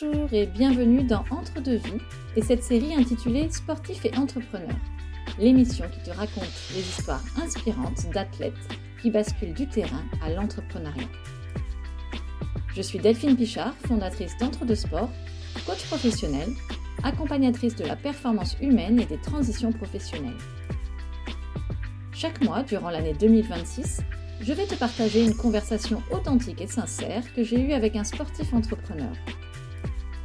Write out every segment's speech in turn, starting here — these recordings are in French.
Bonjour et bienvenue dans Entre deux vies et cette série intitulée Sportifs et entrepreneurs, l'émission qui te raconte les histoires inspirantes d'athlètes qui basculent du terrain à l'entrepreneuriat. Je suis Delphine Pichard, fondatrice d'Entre deux Sports, coach professionnel, accompagnatrice de la performance humaine et des transitions professionnelles. Chaque mois, durant l'année 2026, je vais te partager une conversation authentique et sincère que j'ai eue avec un sportif entrepreneur.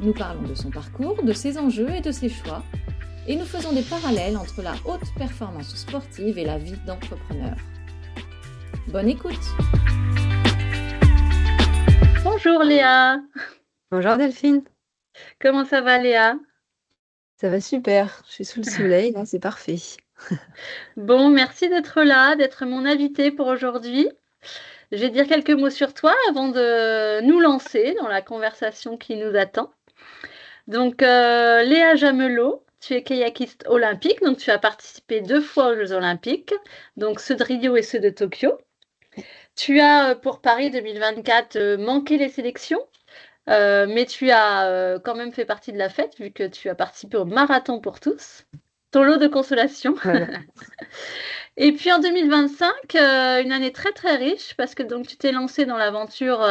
Nous parlons de son parcours, de ses enjeux et de ses choix, et nous faisons des parallèles entre la haute performance sportive et la vie d'entrepreneur. Bonne écoute! Bonjour Léa! Bonjour Delphine, Comment ça va Léa? ça va super, je suis sous le soleil, là c'est parfait. Bon, merci d'être là, d'être mon invitée pour aujourd'hui. Je vais dire quelques mots sur toi avant de nous lancer dans la conversation qui nous attend. Donc, Léa Jamelot, tu es kayakiste olympique, donc tu as participé 2 fois aux Jeux olympiques, donc ceux de Rio et ceux de Tokyo. Tu as, pour Paris 2024, manqué les sélections, mais tu as quand même fait partie de la fête vu que tu as participé au marathon pour tous. Ton lot de consolation. Voilà. Et puis en 2025, une année très très riche parce que donc tu t'es lancé dans l'aventure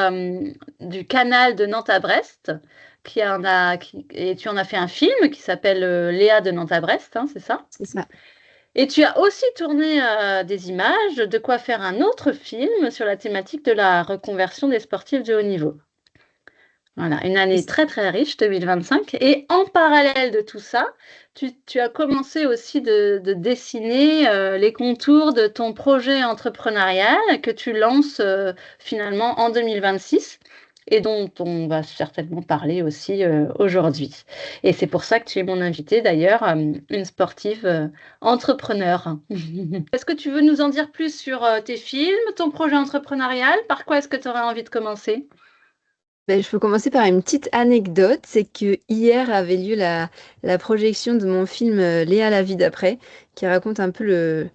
du canal de Nantes à Brest, et tu en as fait un film qui s'appelle Léa de Nantes à Brest, hein, c'est ça? C'est ça. Et tu as aussi tourné des images, de quoi faire un autre film sur la thématique de la reconversion des sportifs de haut niveau. Voilà, une année très très riche, 2025. Et en parallèle de tout ça, tu as commencé aussi de dessiner les contours de ton projet entrepreneurial que tu lances finalement en 2026 et dont on va certainement parler aussi aujourd'hui. Et c'est pour ça que tu es mon invitée d'ailleurs, une sportive entrepreneur. Est-ce que tu veux nous en dire plus sur tes films, ton projet entrepreneurial? Par quoi est-ce que tu aurais envie de commencer? Je peux commencer par une petite anecdote, c'est que hier avait lieu la projection de mon film Léa la vie d'après, qui raconte un peu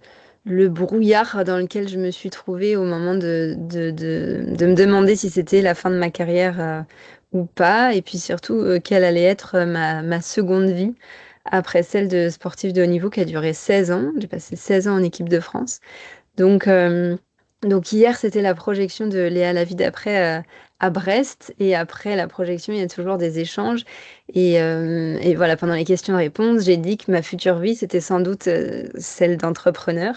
le brouillard dans lequel je me suis trouvée au moment de me demander si c'était la fin de ma carrière ou pas, et puis surtout quelle allait être ma seconde vie après celle de sportive de haut niveau qui a duré 16 ans. J'ai passé 16 ans en équipe de France. Donc, donc hier, c'était la projection de Léa la vie d'après à Brest. Et après la projection, il y a toujours des échanges. Et voilà, pendant les questions-réponses, j'ai dit que ma future vie, c'était sans doute celle d'entrepreneur.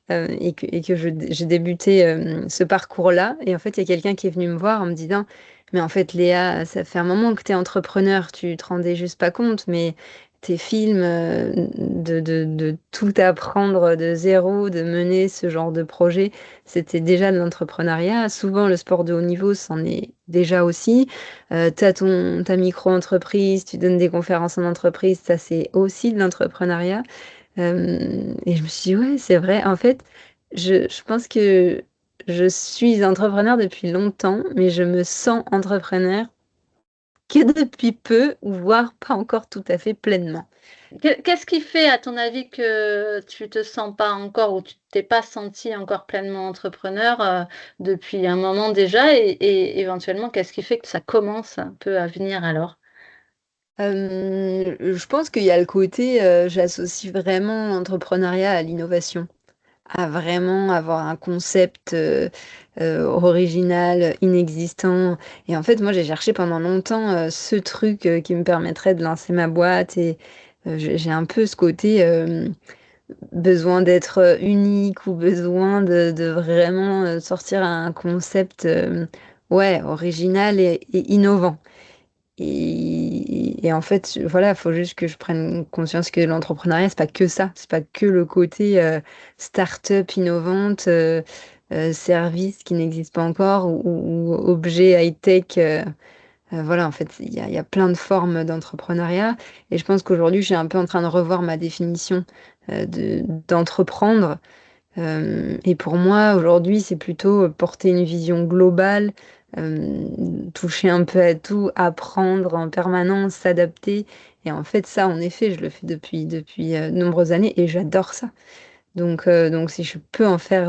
Et que j'ai débuté ce parcours-là. Et en fait, il y a quelqu'un qui est venu me voir en me disant, mais en fait, Léa, ça fait un moment que tu es entrepreneur, tu te rendais juste pas compte, mais tes films, de tout apprendre de zéro, de mener ce genre de projet, c'était déjà de l'entrepreneuriat. Souvent, le sport de haut niveau, c'en est déjà aussi. Tu as ta micro-entreprise, tu donnes des conférences en entreprise, ça c'est aussi de l'entrepreneuriat. Et je me suis dit, ouais, c'est vrai. En fait, je pense que je suis entrepreneur depuis longtemps, mais je me sens entrepreneur que depuis peu, voire pas encore tout à fait pleinement. Qu'est-ce qui fait, à ton avis, que tu te sens pas encore ou tu t'es pas senti encore pleinement entrepreneur depuis un moment déjà et éventuellement, qu'est-ce qui fait que ça commence un peu à venir alors? Je pense qu'il y a le côté, j'associe vraiment l'entrepreneuriat à l'innovation, à vraiment avoir un concept original, inexistant. Et en fait, moi, j'ai cherché pendant longtemps ce truc qui me permettrait de lancer ma boîte. Et j'ai un peu ce côté besoin d'être unique ou besoin de vraiment sortir un concept ouais, original et innovant. Et en fait, voilà, il faut juste que je prenne conscience que l'entrepreneuriat, c'est pas que ça. C'est pas que le côté start-up innovante, service qui n'existe pas encore ou objet high-tech. Voilà, en fait, il y a plein de formes d'entrepreneuriat. Et je pense qu'aujourd'hui, je suis un peu en train de revoir ma définition d'entreprendre. Et pour moi, aujourd'hui, c'est plutôt porter une vision globale, euh, toucher un peu à tout, apprendre en permanence, s'adapter. Et en fait, ça, en effet, je le fais depuis de nombreuses années et j'adore ça. Donc, si je peux en faire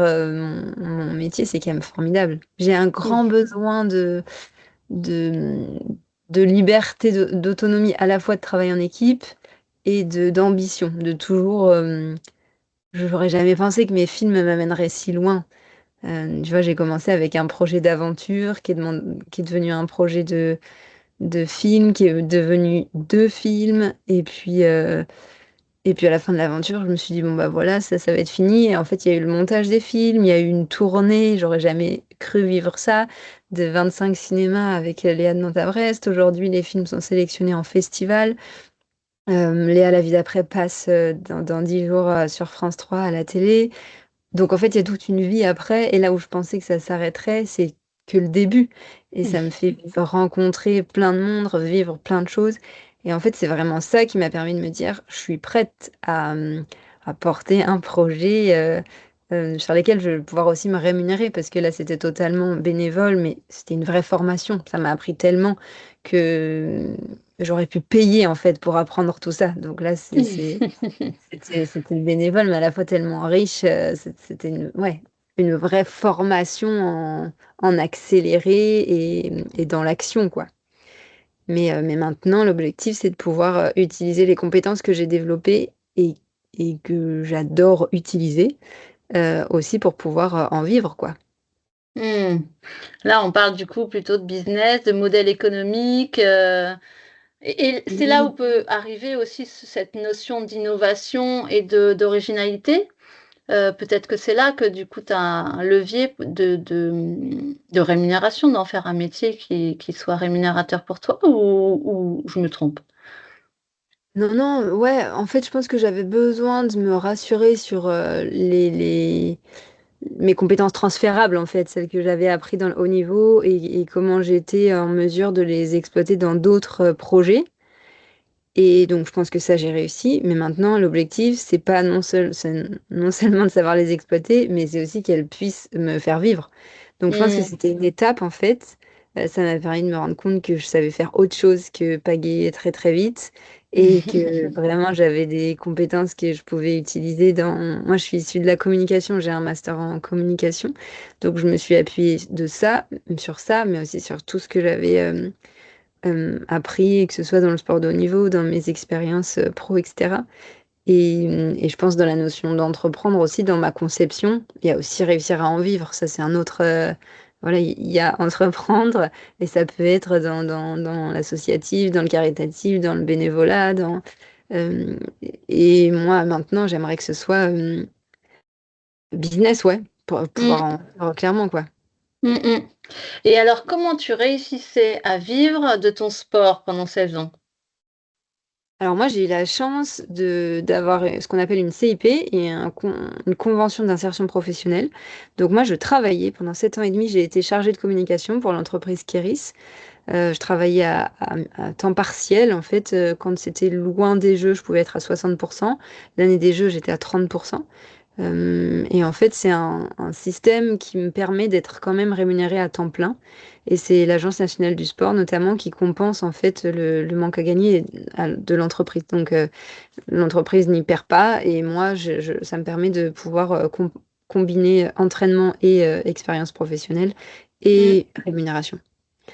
mon métier, c'est quand même formidable. J'ai un grand besoin de, de liberté, d'autonomie, à la fois de travail en équipe et d'ambition, de toujours. Je n'aurais jamais pensé que mes films m'amèneraient si loin. Tu vois, j'ai commencé avec un projet d'aventure qui est devenu un projet de film, qui est devenu deux films, et puis à la fin de l'aventure, je me suis dit, bon bah voilà, ça va être fini. Et en fait, il y a eu le montage des films, il y a eu une tournée, j'aurais jamais cru vivre ça, de 25 cinémas avec Léa de Nantes-à-Brest. Aujourd'hui, les films sont sélectionnés en festival. Léa la vie d'après passe dans 10 jours sur France 3 à la télé. Donc en fait, il y a toute une vie après. Et là où je pensais que ça s'arrêterait, c'est que le début. Et ça me fait rencontrer plein de monde, vivre plein de choses. Et en fait, c'est vraiment ça qui m'a permis de me dire, je suis prête à porter un projet sur lequel je vais pouvoir aussi me rémunérer. Parce que là, c'était totalement bénévole, mais c'était une vraie formation. Ça m'a appris tellement que j'aurais pu payer en fait pour apprendre tout ça. Donc là, c'était le bénévole, mais à la fois tellement riche. C'était ouais, une vraie formation en accéléré et dans l'action, quoi. Mais maintenant, l'objectif, c'est de pouvoir utiliser les compétences que j'ai développées et que j'adore utiliser aussi pour pouvoir en vivre, quoi. Hmm. Là, on parle du coup plutôt de business, de modèle économique. Et c'est là où Oui. peut arriver aussi cette notion d'innovation et d'originalité. Peut-être que c'est là que du coup, tu as un levier de rémunération, d'en faire un métier qui soit rémunérateur pour toi, ou je me trompe? Non, non, ouais, en fait, je pense que j'avais besoin de me rassurer sur mes compétences transférables, en fait, celles que j'avais appris dans le haut niveau et comment j'étais en mesure de les exploiter dans d'autres projets. Et donc, je pense que ça, j'ai réussi. Mais maintenant, l'objectif, c'est pas c'est non seulement de savoir les exploiter, mais c'est aussi qu'elles puissent me faire vivre. Donc, je pense que Hmm. c'était une étape, en fait. Ça m'a permis de me rendre compte que je savais faire autre chose que pagayer très, très vite. Et que vraiment, j'avais des compétences que je pouvais utiliser dans... Moi, je suis issue de la communication, j'ai un master en communication. Donc, je me suis appuyée sur ça, mais aussi sur tout ce que j'avais appris, que ce soit dans le sport de haut niveau, dans mes expériences pro, etc. Et je pense dans la notion d'entreprendre aussi, dans ma conception, il y a aussi réussir à en vivre. Ça, c'est un autre... voilà, il y a entreprendre, et ça peut être dans l'associatif, dans le caritatif, dans le bénévolat, euh, et moi, maintenant, j'aimerais que ce soit business, ouais, pour pouvoir Hmm. en vivre clairement, quoi. Hmm, hmm. Et alors, comment tu réussissais à vivre de ton sport pendant 16 ans? Alors moi, j'ai eu la chance d'avoir ce qu'on appelle une CIP et une convention d'insertion professionnelle. Donc moi, je travaillais pendant 7 ans et demi, j'ai été chargée de communication pour l'entreprise Kéris. Je travaillais à temps partiel, en fait. Quand c'était loin des jeux, je pouvais être à 60%. L'année des jeux, j'étais à 30%. Et en fait, c'est un système qui me permet d'être quand même rémunérée à temps plein. Et c'est l'Agence nationale du sport, notamment, qui compense en fait le manque à gagner de l'entreprise. Donc, l'entreprise n'y perd pas. Et moi, ça me permet de pouvoir combiner entraînement et expérience professionnelle Hmm. et rémunération.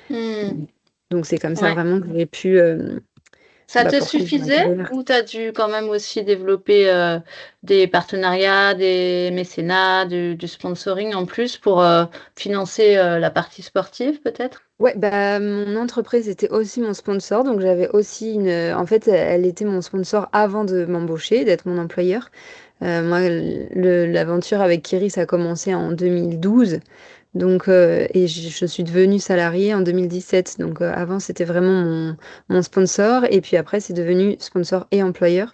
Hmm. Donc, c'est comme ça Ouais. vraiment que j'ai pu Ça te poursuivre ma suffisait carrière. ou tu as dû quand même aussi développer des partenariats, des mécénats, du sponsoring en plus pour financer la partie sportive peut-être? Ouais, bah, mon entreprise était aussi mon sponsor, donc j'avais aussi en fait, elle était mon sponsor avant de m'embaucher, d'être mon employeur. Moi, l'aventure avec Kiris a commencé en 2012, donc, et je suis devenue salariée en 2017. Donc, avant, c'était vraiment mon sponsor, et puis après, c'est devenu sponsor et employeur.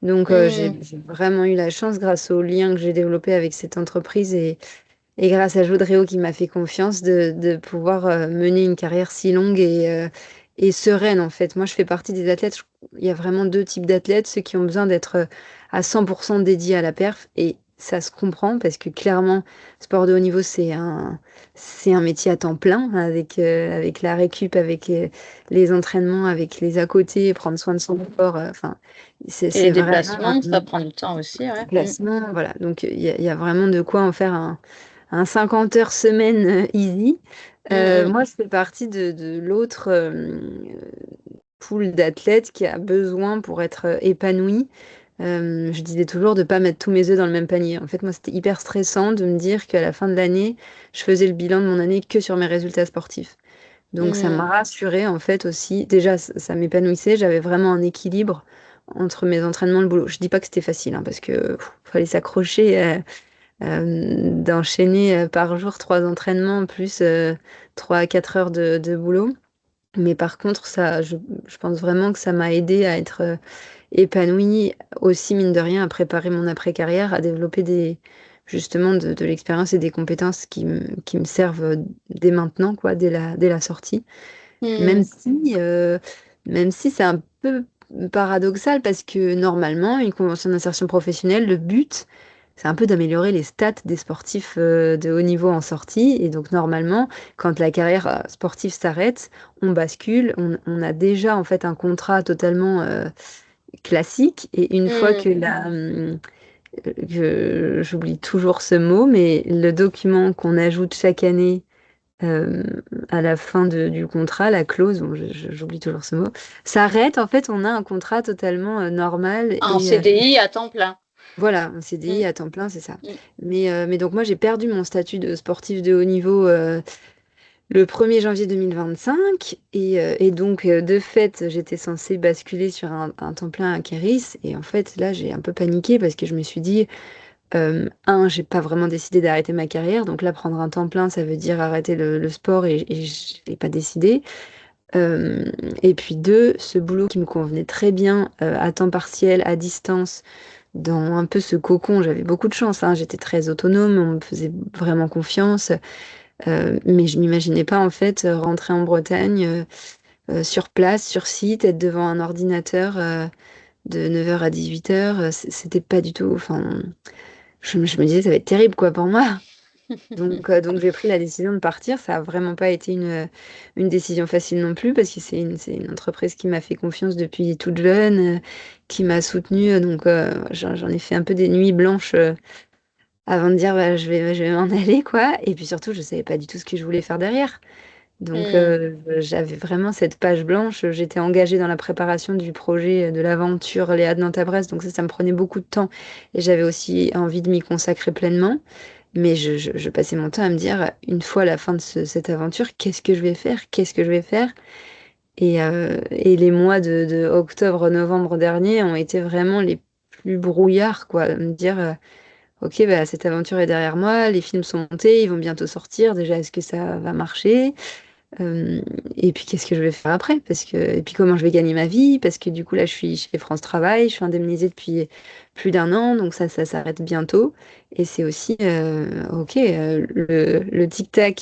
Donc, Hmm. j'ai vraiment eu la chance, grâce aux liens que j'ai développés avec cette entreprise et grâce à Jodréo qui m'a fait confiance de pouvoir mener une carrière si longue et sereine en fait. Moi, je fais partie des athlètes. Il y a vraiment deux types d'athlètes, ceux qui ont besoin d'être à 100% dédiés à la perf et ça se comprend parce que clairement, sport de haut niveau, c'est un métier à temps plein avec la récup, avec les entraînements, avec les à côté, prendre soin de son corps. Enfin, Et les c'est vraiment un déplacements, ça prend du temps aussi, ouais. Hmm. déplacement. Voilà. Donc, il y a vraiment de quoi en faire un 50 heures semaine easy. Mm, Moi, je fais partie de l'autre pool d'athlètes qui a besoin pour être épanoui. Je disais toujours de pas mettre tous mes œufs dans le même panier. En fait, moi, c'était hyper stressant de me dire qu'à la fin de l'année, je faisais le bilan de mon année que sur mes résultats sportifs. Donc, ça m'a mm, rassurée, en fait, aussi. Déjà, ça m'épanouissait. J'avais vraiment un équilibre entre mes entraînements et le boulot. Je dis pas que c'était facile, hein, parce que fallait s'accrocher, d'enchaîner par jour 3 entraînements plus 3 à 4 heures de boulot. Mais par contre, je pense vraiment que ça m'a aidé à être épanouie aussi, mine de rien, à préparer mon après-carrière, à développer justement de l'expérience et des compétences qui me servent dès maintenant, quoi, dès la sortie. Même mm. si, euh, même si c'est un peu paradoxal parce que normalement, une convention d'insertion professionnelle, le but, c'est un peu d'améliorer les stats des sportifs de haut niveau en sortie. Et donc normalement, quand la carrière sportive s'arrête, on bascule, on a déjà en fait un contrat totalement classique. Et une fois que Mm. j'oublie toujours ce mot, mais le document qu'on ajoute chaque année euh, à la fin du contrat, la clause, bon, j'oublie toujours ce mot, s'arrête, en fait, on a un contrat totalement normal En et CDI à temps plein. voilà, un CDI Mm, à temps plein, c'est ça. mm. Mais donc moi, j'ai perdu mon statut de sportif de haut niveau le 1er janvier 2025 et donc de fait, j'étais censée basculer sur un temps plein à Kéris et en fait, là, j'ai un peu paniqué parce que je me suis dit, j'ai pas vraiment décidé d'arrêter ma carrière, donc là, prendre un temps plein, ça veut dire arrêter le sport et je l'ai pas décidé. Euh, et puis deux, ce boulot qui me convenait très bien à temps partiel, à distance, dans un peu ce cocon, j'avais beaucoup de chance, hein, j'étais très autonome, on me faisait vraiment confiance, mais je m'imaginais pas en fait rentrer en Bretagne sur place, sur site, être devant un ordinateur de 9 heures à 18 heures, c'était pas du tout, enfin, je me disais ça va être terrible quoi pour moi. Donc j'ai pris la décision de partir. Ça a vraiment pas été une décision facile non plus parce que c'est une entreprise qui m'a fait confiance depuis toute jeune, qui m'a soutenue. Donc j'en ai fait un peu des nuits blanches avant de dire bah, je vais m'en aller quoi. Et puis surtout, je savais pas du tout ce que je voulais faire derrière. Donc Mm. j'avais vraiment cette page blanche. J'étais engagée dans la préparation du projet de l'aventure Léa de Nantes-à-Brest. Donc ça me prenait beaucoup de temps et j'avais aussi envie de m'y consacrer pleinement. Mais je passais mon temps à me dire, une fois la fin de cette aventure, qu'est-ce que je vais faire? Qu'est-ce que je vais faire? Et les mois de octobre-novembre dernier ont été vraiment les plus brouillards, quoi. Me dire, ok, bah, cette aventure est derrière moi, les films sont montés, ils vont bientôt sortir. Déjà, est-ce que ça va marcher? Euh, et puis qu'est-ce que je vais faire après? Et puis comment je vais gagner ma vie? Parce que du coup là je suis chez France Travail, je suis indemnisée depuis plus d'1 an, donc ça s'arrête bientôt. Et c'est aussi ok, le tic-tac,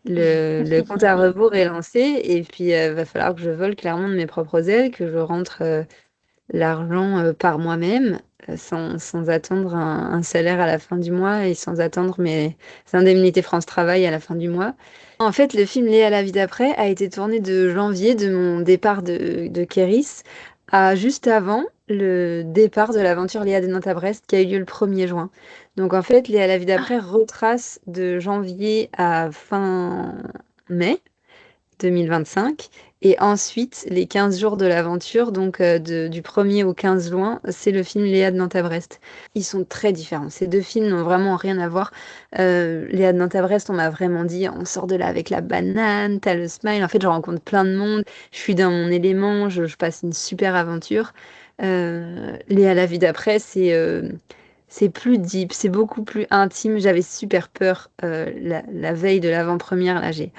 le compte à rebours est lancé, et puis va falloir que je vole clairement de mes propres ailes, que je rentre l'argent par moi-même, sans attendre un salaire à la fin du mois et sans attendre mes indemnités France Travail à la fin du mois. En fait, le film Léa la vie d'après a été tourné de janvier de mon départ de Kéris à juste avant le départ de l'aventure Léa de Nantes à Brest qui a eu lieu le 1er juin. Donc en fait, Léa la vie d'après retrace de janvier à fin mai 2025. Et ensuite, les 15 jours de l'aventure, donc du 1er au 15 juin, c'est le film Léa de Nantes à Brest. Ils sont très différents. Ces deux films n'ont vraiment rien à voir. Léa de Nantes à Brest, on m'a vraiment dit, on sort de là avec la banane, t'as le smile. En fait, je rencontre plein de monde, je suis dans mon élément, je passe une super aventure. Léa la vie d'après, c'est plus deep, c'est beaucoup plus intime. J'avais super peur la veille de l'avant-première. Là, j'ai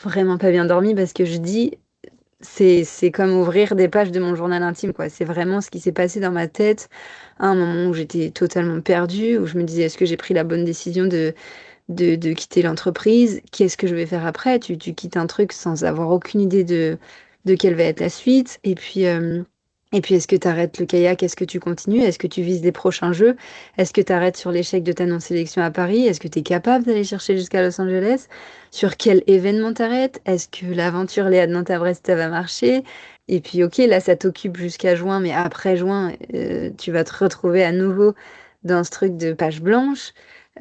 vraiment pas bien dormi parce que je dis, c'est comme ouvrir des pages de mon journal intime, quoi. C'est vraiment ce qui s'est passé dans ma tête à un moment où j'étais totalement perdue, où je me disais, est-ce que j'ai pris la bonne décision de quitter l'entreprise? Qu'est-ce que je vais faire après? Tu quittes un truc sans avoir aucune idée de quelle va être la suite. Et puis, est-ce que tu arrêtes le kayak? Est-ce que tu continues? Est-ce que tu vises les prochains jeux? Est-ce que tu arrêtes sur l'échec de ta non-sélection à Paris? Est-ce que tu es capable d'aller chercher jusqu'à Los Angeles? Sur quel événement t'arrêtes? Est-ce que l'aventure Léa de Nantes-à-Brest, ça va marcher? Et puis, ok, là, ça t'occupe jusqu'à juin, mais après juin, tu vas te retrouver à nouveau dans ce truc de page blanche.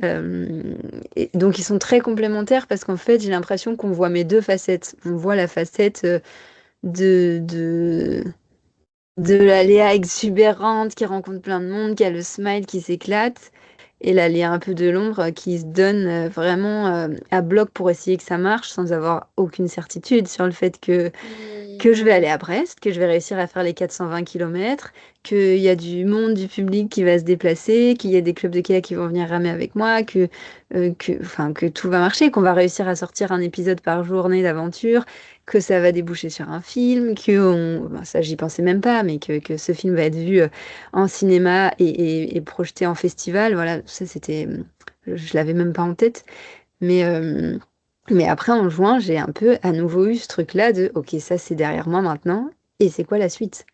Euh, et donc ils sont très complémentaires parce qu'en fait j'ai l'impression qu'on voit mes deux facettes. On voit la facette de, de, de la Léa exubérante qui rencontre plein de monde, qui a le smile qui s'éclate, et la Léa un peu de l'ombre qui se donne vraiment à bloc pour essayer que ça marche sans avoir aucune certitude sur le fait que je vais aller à Brest, que je vais réussir à faire les 420 kilomètres, qu'il y a du monde, du public qui va se déplacer, qu'il y a des clubs de kayak qui vont venir ramer avec moi, enfin, que tout va marcher, qu'on va réussir à sortir un épisode par journée d'aventure, que ça va déboucher sur un film, ben, ça j'y pensais même pas, mais que ce film va être vu en cinéma et projeté en festival. Voilà, ça c'était, je l'avais même pas en tête. Mais, euh, mais après, en juin, j'ai un peu à nouveau eu ce truc-là de, ok, ça c'est derrière moi maintenant, et c'est quoi la suite?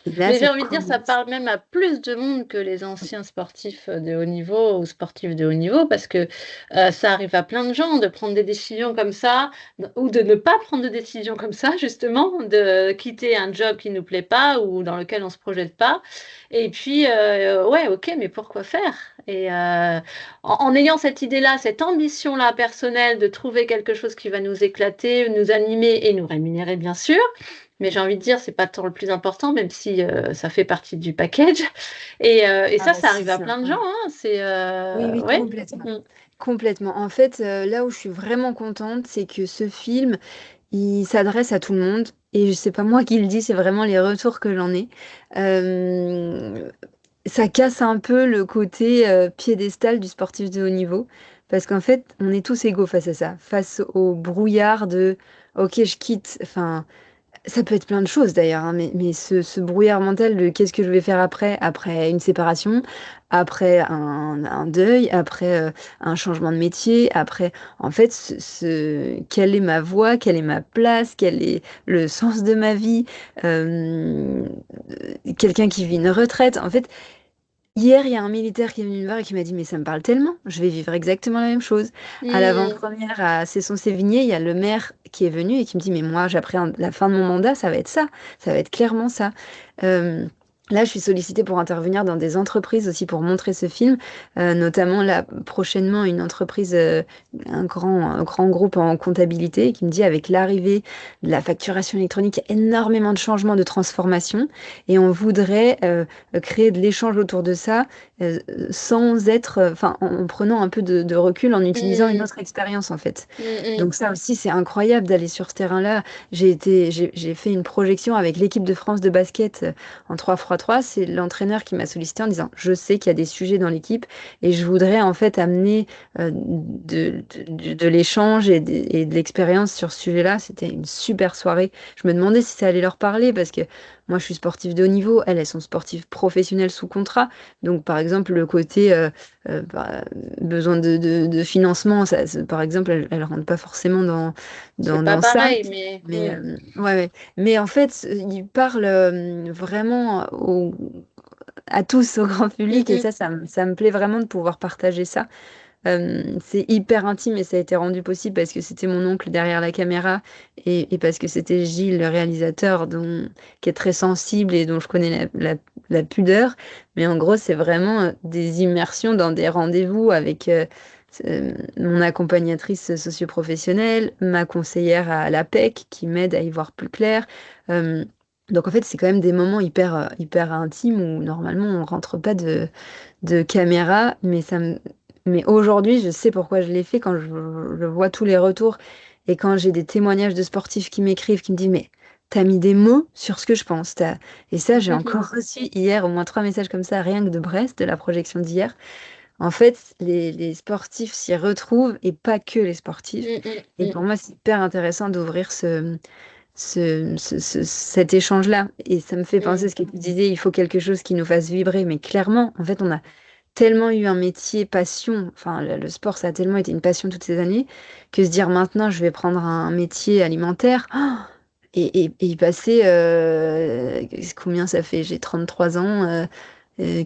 Et là, Mais j'ai ça envie de dire, ça commence. parle même à plus de monde que les anciens sportifs de haut niveau ou sportifs de haut niveau, parce que ça arrive à plein de gens de prendre des décisions comme ça, ou de ne pas prendre de décisions comme ça, justement, de quitter un job qui ne nous plaît pas ou dans lequel on ne se projette pas. Et puis, ouais, ok, mais pourquoi faire? Et en ayant cette idée-là, cette ambition-là personnelle de trouver quelque chose qui va nous éclater, nous animer et nous rémunérer, bien sûr. Mais j'ai envie de dire, c'est pas tant le plus important, même si ça fait partie du package. Et Ah ça, bah ça si, arrive à ça. plein de gens, Ouais. hein. C'est Oui, oui, ouais. complètement. Mm. Complètement. En fait, là où je suis vraiment contente, c'est que ce film, il s'adresse à tout le monde. Et c'est pas moi qui le dis, c'est vraiment les retours que j'en ai. Euh, Ça casse un peu le côté piédestal du sportif de haut niveau. Parce qu'en fait, on est tous égaux face à ça. Face au brouillard de OK, je quitte. Enfin, ça peut être plein de choses d'ailleurs, hein, mais ce brouillard mental de qu'est-ce que je vais faire après une séparation, après un deuil, après un changement de métier, après, en fait, quelle est ma voie, quelle est ma place, quel est le sens de ma vie, euh, quelqu'un qui vit une retraite. En fait, hier, il y a un militaire qui est venu me voir et qui m'a dit, mais ça me parle tellement, je vais vivre exactement la même chose. À Mm. l'avant-première à Cesson-Sévigné, il y a le maire qui est venu et qui me dit, mais moi, j'appréhende la fin de mon mandat, ça va être ça, ça va être clairement ça. Euh, Là, je suis sollicitée pour intervenir dans des entreprises aussi pour montrer ce film, notamment là, prochainement, une entreprise, un grand groupe en comptabilité qui me dit, avec l'arrivée de la facturation électronique, il y a énormément de changements, de transformations, et on voudrait créer de l'échange autour de ça euh, sans être, enfin, en prenant un peu de recul, en utilisant une Mm. autre expérience en fait. Mm. Mm. Donc ça aussi, c'est incroyable d'aller sur ce terrain-là. J'ai fait une projection avec l'équipe de France de basket en 3x3. C'est l'entraîneur qui m'a sollicité en disant, je sais qu'il y a des sujets dans l'équipe et je voudrais en fait amener de l'échange et de l'expérience sur ce sujet-là. C'était une super soirée. Je me demandais si ça allait leur parler parce que moi, je suis sportive de haut niveau. Elles sont sportives professionnelles sous contrat. Donc, par exemple, le côté bah, besoin de financement, par exemple, elles ne rentrent pas forcément C'est pas dans ça. pareil, mais Mais, ouais, ouais. Mais en fait, ils parlent vraiment à tous, au grand public. Et mm. ça me plaît vraiment de pouvoir partager ça. C'est hyper intime et ça a été rendu possible parce que c'était mon oncle derrière la caméra et parce que c'était Gilles, le réalisateur, qui est très sensible et dont je connais la pudeur. Mais en gros, c'est vraiment des immersions dans des rendez-vous avec mon accompagnatrice socioprofessionnelle, ma conseillère à l'APEC qui m'aide à y voir plus clair. Euh, donc en fait, c'est quand même des moments hyper intimes où normalement on rentre pas de caméra, mais aujourd'hui, je sais pourquoi je l'ai fait quand je vois tous les retours et quand j'ai des témoignages de sportifs qui m'écrivent, qui me disent, mais t'as mis des mots sur ce que je pense. Et ça, j'ai Mm. encore reçu hier au moins 3 messages comme ça, rien que de Brest, de la projection d'hier. En fait, les sportifs s'y retrouvent et pas que les sportifs. Mm. Mm. Et Mm. pour moi, c'est hyper intéressant d'ouvrir cet échange-là. Et ça me fait penser à Mm. ce que tu disais, il faut quelque chose qui nous fasse vibrer. Mais clairement, en fait, on a tellement eu un métier passion, enfin le sport ça a tellement été une passion toutes ces années, que se dire maintenant je vais prendre un métier alimentaire et y passer, combien ça fait? J'ai 33 ans,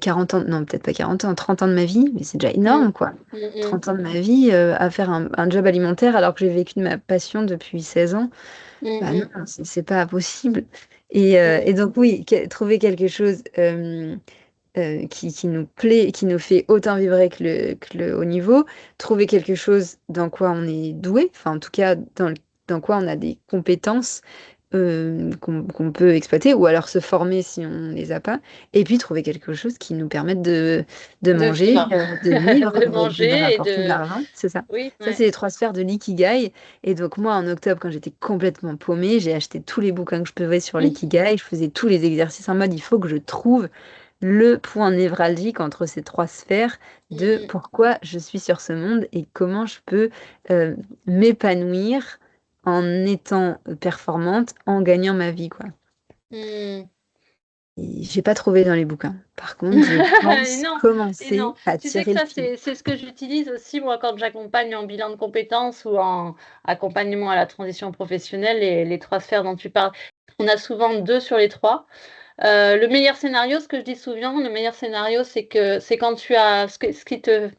40 ans, non peut-être pas 40 ans, 30 ans de ma vie, mais c'est déjà Mm. énorme quoi. Mm. Mm. 30 ans de ma vie à faire un job alimentaire alors que j'ai vécu de ma passion depuis 16 ans. Bah non, Mm. c'est pas possible. Et Mm. donc oui, trouver quelque chose. qui nous plaît, qui nous fait autant vibrer que le haut niveau, trouver quelque chose dans quoi on est doué, enfin en tout cas dans quoi on a des compétences qu'on peut exploiter, ou alors se former si on les a pas, et puis trouver quelque chose qui nous permette de De manger, vivre, de vivre de et de nous manger et rapporter de de... l'argent, c'est ça. Oui, Ça, ouais. c'est les trois sphères de l'ikigai. Et donc, moi, en octobre, quand j'étais complètement paumée, j'ai acheté tous les bouquins que je pouvais sur l'ikigai. Je faisais tous les exercices en mode, il faut que je trouve le point névralgique entre ces trois sphères de Mm, pourquoi je suis sur ce monde et comment je peux euh, m'épanouir en étant performante, en gagnant ma vie, quoi. mm. Et j'ai pas trouvé dans les bouquins. Par contre, je Et pense non, et non. commencer à Tu sais que tirer le ça, fil. c'est ce que j'utilise aussi, moi, quand j'accompagne en bilan de compétences ou en accompagnement à la transition professionnelle, les trois sphères dont tu parles. On a souvent deux sur les trois. Le meilleur scénario, ce que je dis souvent, le meilleur scénario, c'est quand tu as ce qui te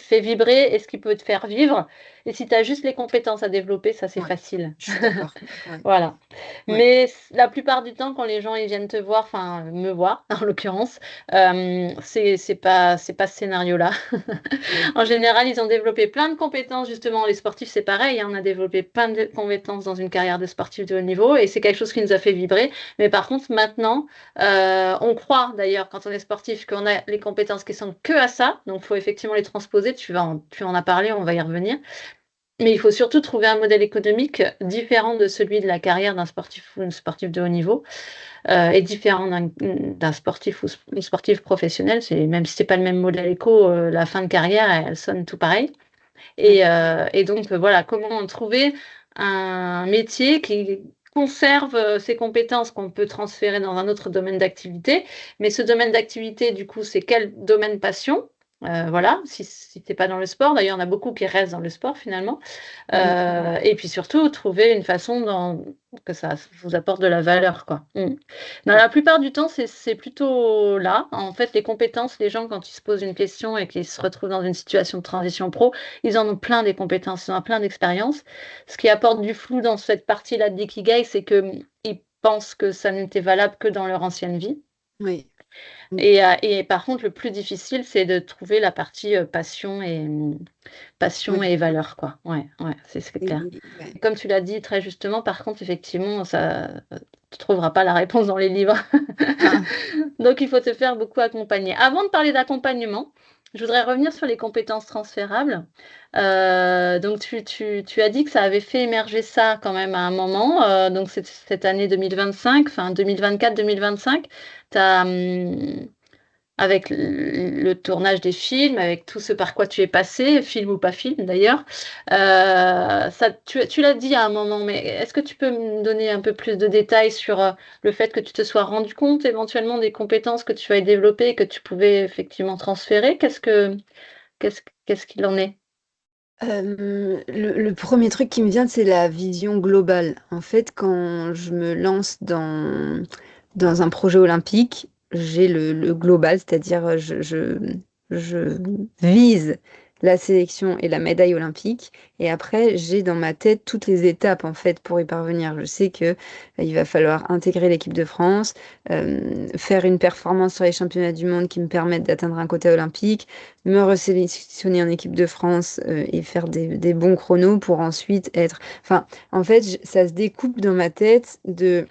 fait vibrer et ce qui peut te faire vivre. Et si tu as juste les compétences à développer, ça, c'est Ouais, facile. je suis d'accord. Ouais, Voilà. ouais. Mais la plupart du temps, quand les gens ils viennent te voir, enfin me voir en l'occurrence, c'est pas ce scénario-là. Mm. En général, ils ont développé plein de compétences. Justement, les sportifs, c'est pareil, hein, on a développé plein de compétences dans une carrière de sportif de haut niveau et c'est quelque chose qui nous a fait vibrer. Mais par contre, maintenant, on croit d'ailleurs quand on est sportif qu'on a les compétences qui sont que à ça. Donc, il faut effectivement les transposer. Tu en as parlé, on va y revenir. Mais il faut surtout trouver un modèle économique différent de celui de la carrière d'un sportif ou une sportive de haut niveau et différent d'un sportif ou une sportive professionnelle. Même si c'est pas le même modèle éco, la fin de carrière, elle sonne tout pareil. Ouais. Et donc voilà, comment trouver un métier qui conserve ses compétences qu'on peut transférer dans un autre domaine d'activité. Mais ce domaine d'activité, du coup, c'est quel domaine passion? Voilà, si t'es pas dans le sport, d'ailleurs, il y en a beaucoup qui restent dans le sport finalement. Mm. Et puis surtout, trouver une façon que ça vous apporte de la valeur, quoi. Mm. Dans Ouais. la plupart du temps, c'est plutôt là. En fait, les compétences, les gens, quand ils se posent une question et qu'ils se retrouvent dans une situation de transition pro, ils en ont plein des compétences, ils en ont plein d'expériences. Ce qui apporte du flou dans cette partie-là de l'ikigai, c'est que ils pensent que ça n'était valable que dans leur ancienne vie. Oui. Mm. Et par contre, le plus difficile, c'est de trouver la partie passion Oui. et valeur, quoi. Ouais, ouais, c'est clair. Ouais. Et comme tu l'as dit très justement, par contre, effectivement, ça, tu trouveras pas la réponse dans les livres. Ah. Donc, il faut te faire beaucoup accompagner. Avant de parler d'accompagnement, je voudrais revenir sur les compétences transférables. Donc, tu as dit que ça avait fait émerger ça quand même à un moment. Donc, cette année 2025, enfin 2024-2025, tu as, avec le tournage des films, avec tout ce par quoi tu es passé, film ou pas film d'ailleurs. Tu l'as dit à un moment, mais est-ce que tu peux me donner un peu plus de détails sur le fait que tu te sois rendu compte éventuellement des compétences que tu avais développées et que tu pouvais effectivement transférer? Qu'est-ce qu'il en est? Le premier truc qui me vient, c'est la vision globale. En fait, quand je me lance dans un projet olympique, j'ai le global, c'est-à-dire je vise la sélection et la médaille olympique. Et après, j'ai dans ma tête toutes les étapes, en fait, pour y parvenir. Je sais que il va falloir intégrer l'équipe de France, faire une performance sur les championnats du monde qui me permettent d'atteindre un quota olympique, me resélectionner en équipe de France et faire des bons chronos pour ensuite être... Enfin, en fait, ça se découpe dans ma tête de...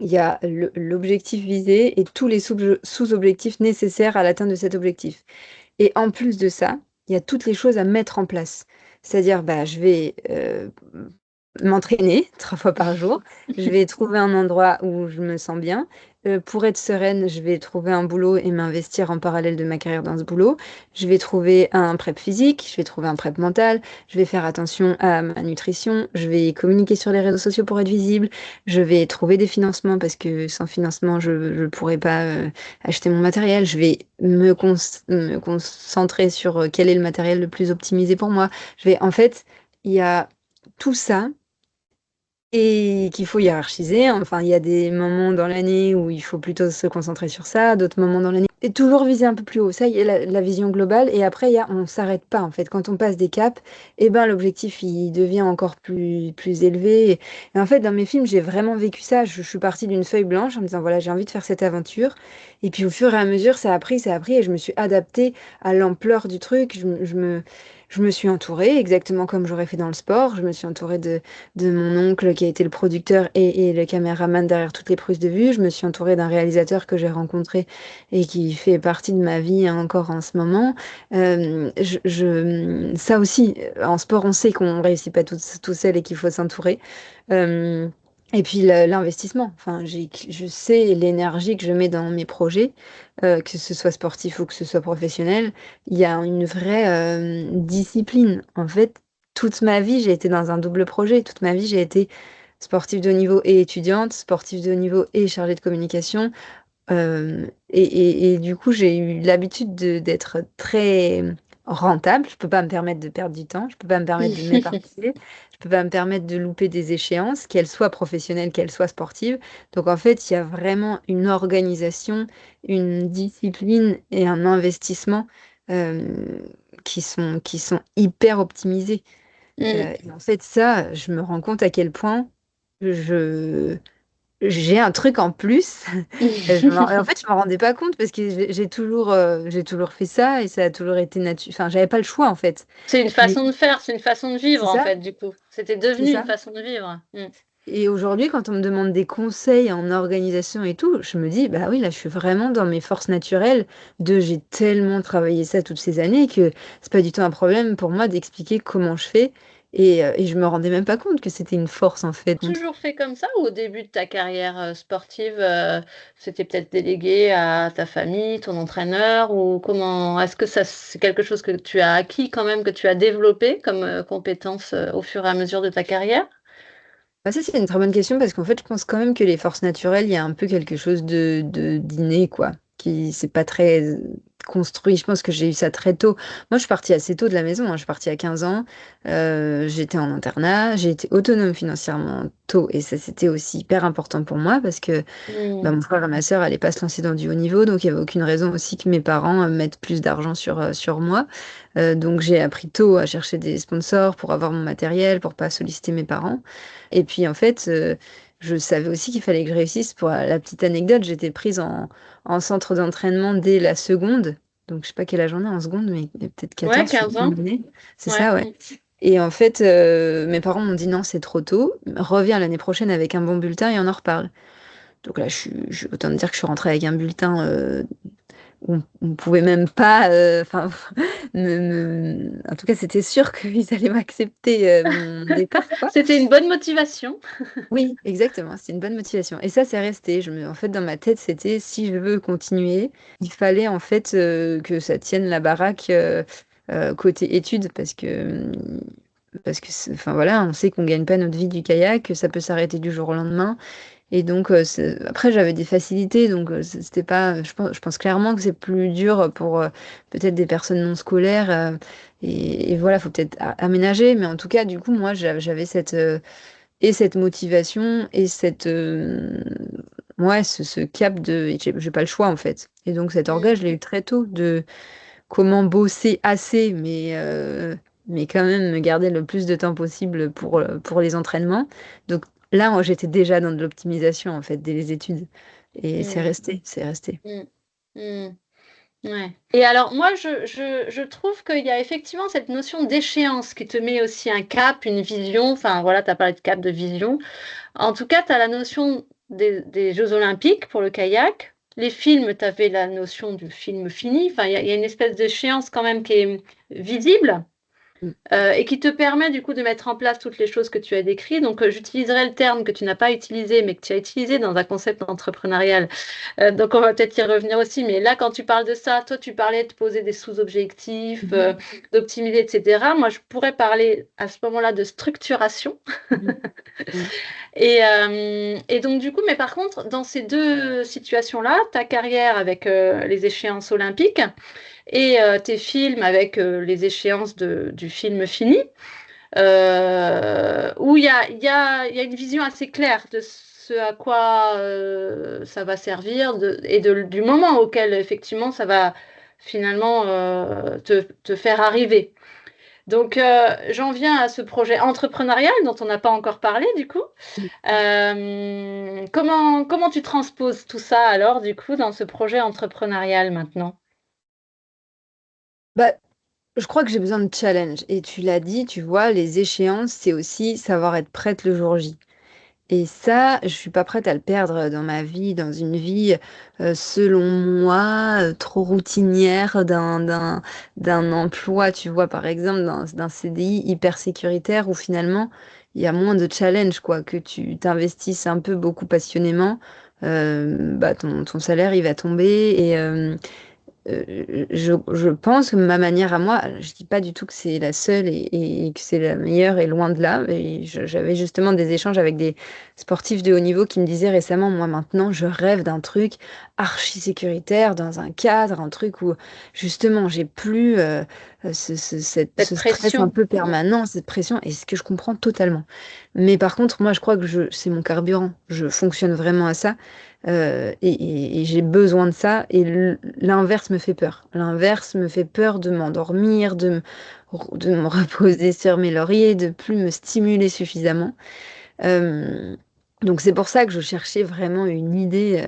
Il y a l'objectif visé et tous les sous-objectifs nécessaires à l'atteinte de cet objectif. Et en plus de ça, il y a toutes les choses à mettre en place. C'est-à-dire, bah, je vais m'entraîner 3 fois par jour. Je vais trouver un endroit où je me sens bien. Pour être sereine, je vais trouver un boulot et m'investir en parallèle de ma carrière dans ce boulot. Je vais trouver un prep physique, je vais trouver un prep mental, je vais faire attention à ma nutrition, je vais communiquer sur les réseaux sociaux pour être visible, je vais trouver des financements parce que sans financement, je ne pourrais pas acheter mon matériel. Je vais me concentrer sur quel est le matériel le plus optimisé pour moi. En fait, il y a tout ça et qu'il faut hiérarchiser. Enfin, il y a des moments dans l'année où il faut plutôt se concentrer sur ça, d'autres moments dans l'année. et toujours viser un peu plus haut. Ça, il y a la vision globale. Et après, on s'arrête pas, en fait. Quand on passe des caps, eh ben, l'objectif, il devient encore plus élevé. Et en fait, dans mes films, j'ai vraiment vécu ça. Je suis partie d'une feuille blanche en me disant, voilà, j'ai envie de faire cette aventure. Et puis, au fur et à mesure, ça a pris, et je me suis adaptée à l'ampleur du truc. Je me suis entourée, exactement comme j'aurais fait dans le sport. Je me suis entourée de mon oncle qui a été le producteur et le caméraman derrière toutes les prises de vue. Je me suis entourée d'un réalisateur que j'ai rencontré et qui fait partie de ma vie encore en ce moment. Ça aussi, en sport, on sait qu'on ne réussit pas tout seul et qu'il faut s'entourer. Euh, et puis l'investissement. Enfin, je sais l'énergie que je mets dans mes projets, que ce soit sportif ou que ce soit professionnel. Il y a une vraie discipline. En fait, toute ma vie, j'ai été dans un double projet. Toute ma vie, j'ai été sportive de haut niveau et étudiante, sportive de haut niveau et chargée de communication. Et du coup, j'ai eu l'habitude d'être très rentable. Je peux pas me permettre de perdre du temps. Je peux pas me permettre de m'éparpiller. Je peux pas me permettre de louper des échéances, qu'elles soient professionnelles, qu'elles soient sportives. Donc en fait, il y a vraiment une organisation, une discipline et un investissement euh, qui sont hyper optimisés. Mm. Et en fait, ça, je me rends compte à quel point je j'ai un truc en plus. En fait, je me rendais pas compte parce que j'ai toujours fait ça et ça a toujours été naturel. Enfin, j'avais pas le choix en fait. C'est une Mais façon de faire, c'est une façon de vivre c'est en ça, fait, du coup. C'était c'est devenu une ça. façon de vivre. Et aujourd'hui, quand on me demande des conseils en organisation et tout, je me dis, bah oui, là, je suis vraiment dans mes forces naturelles j'ai tellement travaillé ça toutes ces années que c'est pas du tout un problème pour moi d'expliquer comment je fais. Et je me rendais même pas compte que c'était une force en fait. Toujours fait comme ça ou au début de ta carrière sportive, c'était peut-être délégué à ta famille, ton entraîneur ou comment? Est-ce que ça c'est quelque chose que tu as acquis quand même, que tu as développé comme compétence au fur et à mesure de ta carrière? Bah ça, c'est une très bonne question parce qu'en fait, je pense quand même que les forces naturelles, il y a un peu quelque chose d'inné, quoi, qui c'est pas très construit. Je pense que j'ai eu ça très tôt. Moi, je suis partie assez tôt de la maison, hein. Je suis partie à 15 ans. J'étais en internat. J'ai été autonome financièrement tôt et ça, c'était aussi hyper important pour moi parce que bah, Hmm. mon frère et ma sœur n'allaient pas se lancer dans du haut niveau, donc il n'y avait aucune raison aussi que mes parents mettent plus d'argent sur moi. Donc j'ai appris tôt à chercher des sponsors pour avoir mon matériel, pour pas solliciter mes parents. Et puis en fait, je savais aussi qu'il fallait que je réussisse. Pour la petite anecdote, j'étais prise en centre d'entraînement dès la seconde. Donc je sais pas quel âge on a en seconde, mais peut-être Ouais, 14, je suis 15 ans. année. C'est Ouais. ça, ouais. Et en fait, mes parents m'ont dit non, c'est trop tôt. Reviens l'année prochaine avec un bon bulletin et on en reparle. Donc là, autant te dire que je suis rentrée avec un bulletin où on ne pouvait même pas. Enfin, en tout cas, c'était sûr qu'ils allaient m'accepter mon départ, quoi. C'était une bonne motivation. Oui, exactement. C'est une bonne motivation. Et ça, c'est resté. En fait, dans ma tête, c'était si je veux continuer, il fallait en fait que ça tienne la baraque côté études enfin voilà, on sait qu'on gagne pas notre vie du kayak, que ça peut s'arrêter du jour au lendemain. Et donc, après, j'avais des facilités, donc c'était pas. Je pense clairement que c'est plus dur pour peut-être des personnes non scolaires. Et voilà, faut peut-être aménager. Mais en tout cas, du coup, moi, j'avais cette motivation et ouais, ce cap et j'ai pas le choix, en fait. Et donc, cet organe, je l'ai eu très tôt de comment bosser assez, mais quand même me garder le plus de temps possible pour les entraînements. Donc là, moi, j'étais déjà dans de l'optimisation, en fait, dès les études. Et c'est Mm, resté, c'est resté. mm, mm. Ouais. Et alors, moi, je trouve qu'il y a effectivement cette notion d'échéance qui te met aussi un cap, une vision. Enfin, voilà, tu as parlé de cap, de vision. En tout cas, tu as la notion des Jeux Olympiques pour le kayak. Les films, tu avais la notion du film fini. Enfin, il y a une espèce d'échéance quand même qui est visible. Mm. Et qui te permet du coup de mettre en place toutes les choses que tu as décrites. Donc, j'utiliserai le terme que tu n'as pas utilisé, mais que tu as utilisé dans un concept entrepreneurial. Donc, on va peut-être y revenir aussi. Mais là, quand tu parles de ça, toi, tu parlais de poser des sous-objectifs, Mhm. d'optimiser, etc. Moi, je pourrais parler à ce moment-là de structuration. Mhm. Mhm. Et donc, du coup, mais par contre, dans ces deux situations-là, ta carrière avec les échéances olympiques, et tes films avec les échéances du film fini, où il y a une vision assez claire de ce à quoi ça va servir et du moment auquel effectivement ça va finalement te faire arriver. Donc, j'en viens à ce projet entrepreneurial dont on n'a pas encore parlé du coup. Comment tu transposes tout ça alors du coup dans ce projet entrepreneurial maintenant? Bah, je crois que j'ai besoin de challenge. Et tu l'as dit, tu vois, les échéances, c'est aussi savoir être prête le jour J. Et ça, je suis pas prête à le perdre dans ma vie, dans une vie, selon moi, trop routinière d'un emploi, tu vois, par exemple, d'un CDI hyper sécuritaire où finalement, il y a moins de challenge, quoi, que tu t'investisses un peu beaucoup passionnément, bah, ton salaire, il va tomber je pense que ma manière à moi, je dis pas du tout que c'est la seule et que c'est la meilleure et loin de là. Et j'avais justement des échanges avec des sportifs de haut niveau qui me disaient récemment, moi maintenant, je rêve d'un truc archi sécuritaire dans un cadre, un truc où justement j'ai plus Cette ce stress un pression? peu permanent, cette pression, et ce que je comprends totalement. Mais par contre, moi, je crois que c'est mon carburant. Je fonctionne vraiment à ça. Et j'ai besoin de ça. Et l'inverse me fait peur. L'inverse me fait peur de m'endormir, de me reposer sur mes lauriers, de plus me stimuler suffisamment. Euh, donc c'est pour ça que je cherchais vraiment une idée.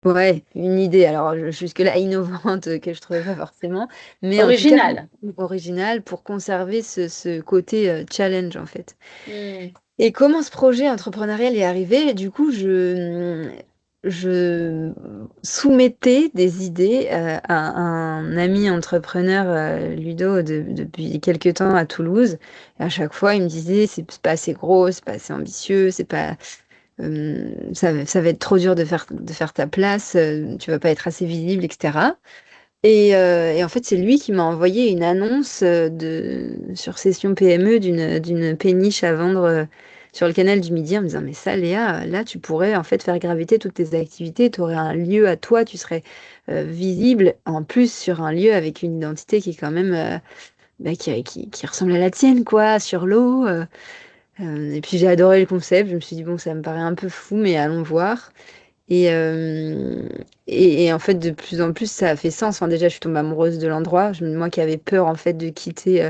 Ouais, une idée. Alors jusque-là innovante que je trouvais pas forcément, mais en tout cas Original. originale pour conserver ce côté challenge en fait. Mmh. Et comment ce projet entrepreneurial est arrivé? Du coup, je soumettais des idées à un ami entrepreneur, Ludo, depuis quelques temps à Toulouse. Et à chaque fois, il me disait, c'est pas assez gros, c'est pas assez ambitieux, c'est pas, ça va être trop dur de faire ta place, tu vas pas être assez visible, etc. Et en fait, c'est lui qui m'a envoyé une annonce sur Session PME d'une péniche à vendre sur le canal du Midi en me disant, mais ça, Léa, là, tu pourrais en fait faire graviter toutes tes activités, tu aurais un lieu à toi, tu serais visible, en plus sur un lieu avec une identité qui est quand même, bah, qui ressemble à la tienne, quoi, sur l'eau. Et puis j'ai adoré le concept, je me suis dit, bon, ça me paraît un peu fou, mais allons voir. Et, euh, et en fait, de plus en plus, ça a fait sens. Enfin, déjà, je suis tombée amoureuse de l'endroit. Moi qui avais peur en fait de quitter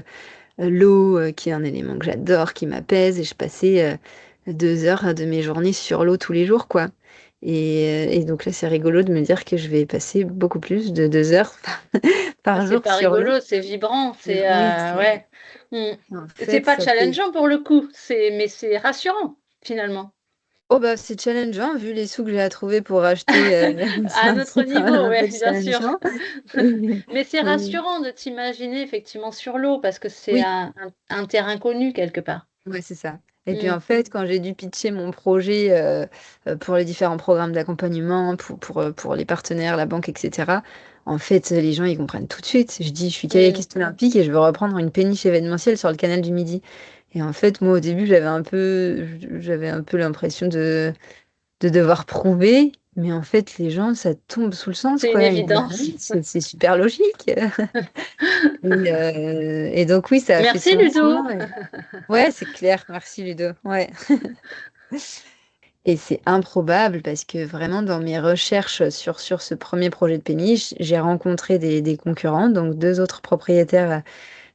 l'eau, qui est un élément que j'adore, qui m'apaise, et je passais 2 heures de mes journées sur l'eau tous les jours, quoi. Et donc là, c'est rigolo de me dire que je vais passer beaucoup plus de 2 heures Ah, par c'est jour pas sur l'eau. rigolo, c'est vibrant, c'est Oui, ouais. Mmh. en C'est fait, pas ça fait. challengeant pour le coup, mais c'est rassurant finalement. Oh bah c'est challengeant vu les sous que j'ai à trouver pour acheter À un un autre site quand même niveau, un ouais, peu bien sûr. challengeant. Mais c'est Oui. rassurant de t'imaginer effectivement sur l'eau parce que c'est Oui. un terrain connu quelque part. Ouais, c'est ça. Et puis Mmh. en fait, quand j'ai dû pitcher mon projet pour les différents programmes d'accompagnement, pour les partenaires, la banque, etc., en fait, les gens, ils comprennent tout de suite. Je dis, je suis Mmh. kayakiste olympique et je veux reprendre une péniche événementielle sur le canal du Midi. Et en fait, moi, au début, j'avais un peu l'impression de devoir prouver. Mais en fait, les gens, ça tombe sous le sens, C'est une quoi. Ils disent, ah évidence. oui, c'est super logique. Et donc, oui, ça a fait Merci sens. Ludo. Ouais, c'est clair. Merci, Ludo. Ouais. Et c'est improbable parce que vraiment, dans mes recherches sur ce premier projet de péniche, j'ai rencontré des concurrents, donc deux autres propriétaires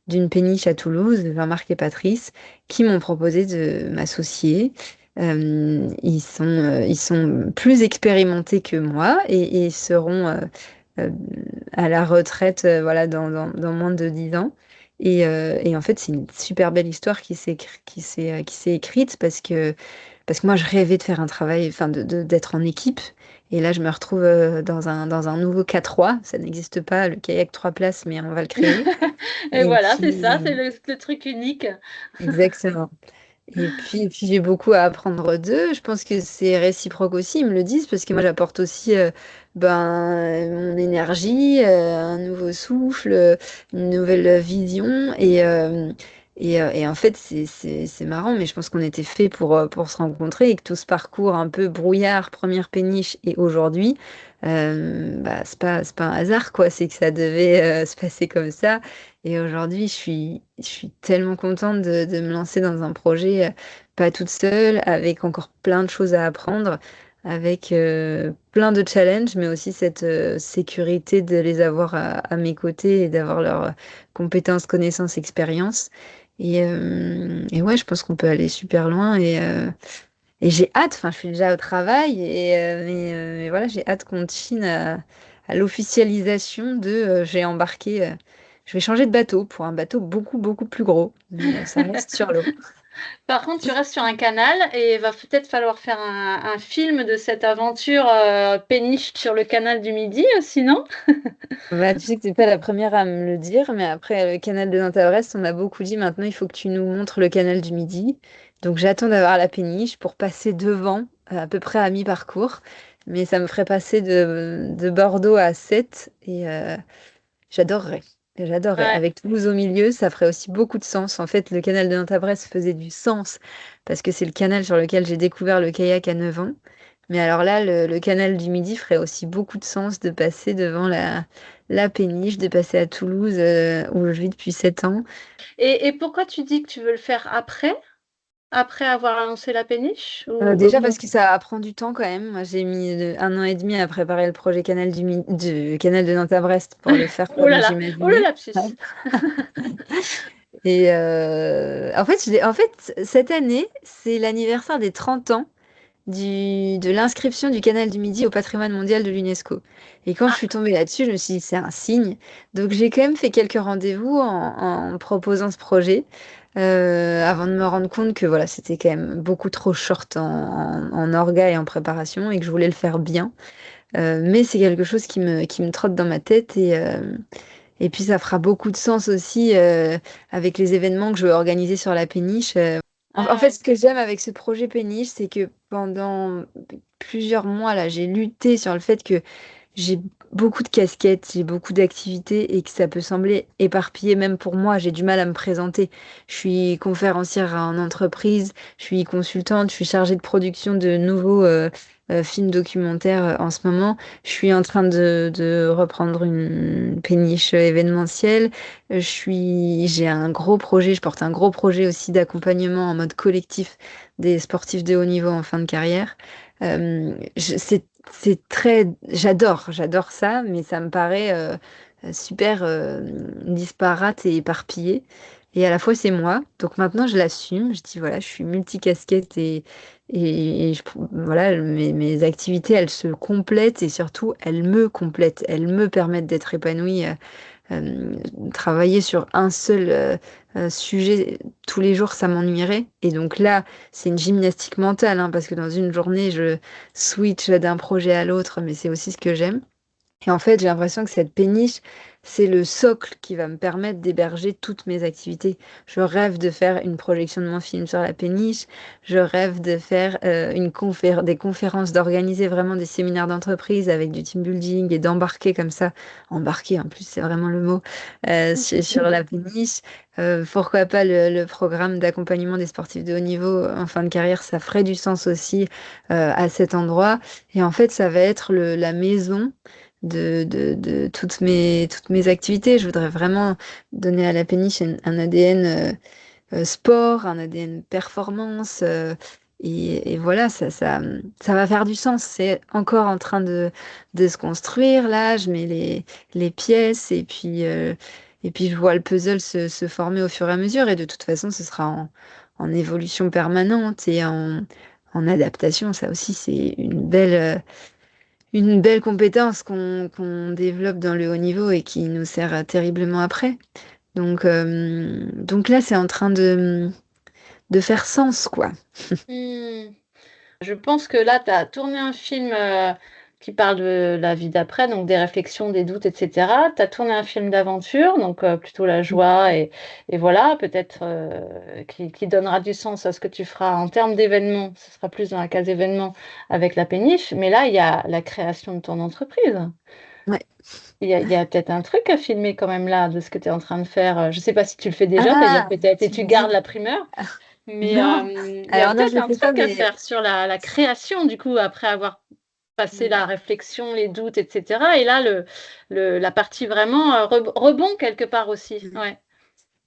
d'une péniche à Toulouse, Jean-Marc et Patrice, qui m'ont proposé de m'associer. Ils sont plus expérimentés que moi et seront euh, à la retraite voilà, dans moins de 10 ans. Et en fait, c'est une super belle histoire qui s'est écrite parce que moi, je rêvais de faire un travail, enfin, d'être en équipe. Et là, je me retrouve dans un nouveau K3. Ça n'existe pas, le kayak 3 places, mais on va le créer. Et Et voilà, c'est ça, c'est puis, le truc unique. exactement. Et puis j'ai beaucoup à apprendre d'eux. Je pense que c'est réciproque aussi, ils me le disent, parce que moi j'apporte aussi mon énergie, un nouveau souffle, une nouvelle vision. Et en fait, c'est marrant, mais je pense qu'on était fait pour se rencontrer et que tout ce parcours un peu brouillard, première péniche et aujourd'hui, bah, c'est pas un hasard, quoi. C'est que ça devait se passer comme ça. Et aujourd'hui, je suis tellement contente de me lancer dans un projet, pas toute seule, avec encore plein de choses à apprendre, avec plein de challenges, mais aussi cette sécurité de les avoir à mes côtés et d'avoir leurs compétences, connaissances, expériences. Et ouais, je pense qu'on peut aller super loin et j'ai hâte, enfin, je suis déjà au travail, mais voilà, j'ai hâte qu'on chine à l'officialisation j'ai embarqué, je vais changer de bateau pour un bateau beaucoup, beaucoup plus gros, mais ça reste sur l'eau. Par contre, tu restes sur un canal et il va peut-être falloir faire un film de cette aventure péniche sur le canal du Midi aussi, non? Bah, tu sais que t'es pas la première à me le dire, mais après le canal de Nantes-à-Brest, on m'a beaucoup dit maintenant il faut que tu nous montres le canal du Midi. Donc j'attends d'avoir la péniche pour passer devant, à peu près à mi-parcours. Mais ça me ferait passer de Bordeaux à Sète et j'adorerais. J'adorerais. Ouais. Avec Toulouse au milieu, ça ferait aussi beaucoup de sens. En fait, le canal de Nantes-à-Brest faisait du sens parce que c'est le canal sur lequel j'ai découvert le kayak à 9 ans. Mais alors là, le canal du Midi ferait aussi beaucoup de sens de passer devant la péniche, de passer à Toulouse, où je vis depuis 7 ans. Et pourquoi tu dis que tu veux le faire après? Après avoir lancé la péniche? Déjà parce que ça prend du temps quand même. Moi, j'ai mis 1 an et demi à préparer le projet du canal de Nantes-à-Brest pour le faire Oh là comme là, oh le j'imaginais. lapsus. Et en fait, cette année, c'est l'anniversaire des 30 ans de l'inscription du canal du Midi au patrimoine mondial de l'UNESCO. Et quand je Ah, suis tombée là-dessus, je me suis dit, c'est un signe. Donc j'ai quand même fait quelques rendez-vous en proposant ce projet, avant de me rendre compte que voilà, c'était quand même beaucoup trop short en orga et en préparation et que je voulais le faire bien. Mais c'est quelque chose qui me trotte dans ma tête et puis ça fera beaucoup de sens aussi avec les événements que je veux organiser sur la péniche. En fait, ouais, ce que j'aime avec ce projet péniche, c'est que pendant plusieurs mois, là, j'ai lutté sur le fait que j'ai beaucoup de casquettes, j'ai beaucoup d'activités et que ça peut sembler éparpillé, même pour moi, j'ai du mal à me présenter. Je suis conférencière en entreprise, je suis consultante, je suis chargée de production de nouveaux films documentaires en ce moment. Je suis en train de reprendre une péniche événementielle. J'ai un gros projet, je porte un gros projet aussi d'accompagnement en mode collectif des sportifs de haut niveau en fin de carrière. C'est très, j'adore ça, mais ça me paraît super disparate et éparpillé. Et à la fois, c'est moi. Donc maintenant, je l'assume. Je dis, voilà, je suis multicasquette voilà, mes activités, elles se complètent et surtout, elles me complètent. Elles me permettent d'être épanouie. Euh, Travailler sur un seul sujet tous les jours, ça m'ennuierait. Et donc là, c'est une gymnastique mentale, hein, parce que dans une journée, je switch d'un projet à l'autre, mais c'est aussi ce que j'aime. Et en fait, j'ai l'impression que cette péniche, c'est le socle qui va me permettre d'héberger toutes mes activités. Je rêve de faire une projection de mon film sur la péniche. Je rêve de faire des conférences, d'organiser vraiment des séminaires d'entreprise avec du team building et d'embarquer comme ça. Embarquer, en plus, c'est vraiment le mot, sur la péniche. Pourquoi pas le programme d'accompagnement des sportifs de haut niveau en fin de carrière, ça ferait du sens aussi à cet endroit. Et en fait, ça va être la maison de toutes mes activités. Je voudrais vraiment donner à la péniche un ADN sport, un ADN performance. Et voilà, ça va faire du sens. C'est encore en train de se construire. Là, je mets les pièces et puis je vois le puzzle se former au fur et à mesure. Et de toute façon, ce sera en évolution permanente et en adaptation. Ça aussi, c'est une belle compétence qu'on développe dans le haut niveau et qui nous sert terriblement après. Donc là, c'est en train de faire sens, quoi. hmm. Je pense que là, tu as tourné un film qui parle de la vie d'après, donc des réflexions, des doutes, etc. Tu as tourné un film d'aventure, donc plutôt la joie et voilà, peut-être qui donnera du sens à ce que tu feras en termes d'événements. Ce sera plus dans la case événements avec la péniche. Mais là, il y a la création de ton entreprise. Ouais. Il y a peut-être un truc à filmer quand même là de ce que tu es en train de faire. Je ne sais pas si tu le fais déjà d'ailleurs, Ah, peut-être, et tu tu me gardes dis. la primeur. Mais Non. il y a Alors non, je peut-être le un fais pas, truc à mais faire sur la création, du coup, après avoir passer Mm. la réflexion, les doutes, etc. Et là, la partie vraiment rebond quelque part aussi. Mm. Ouais.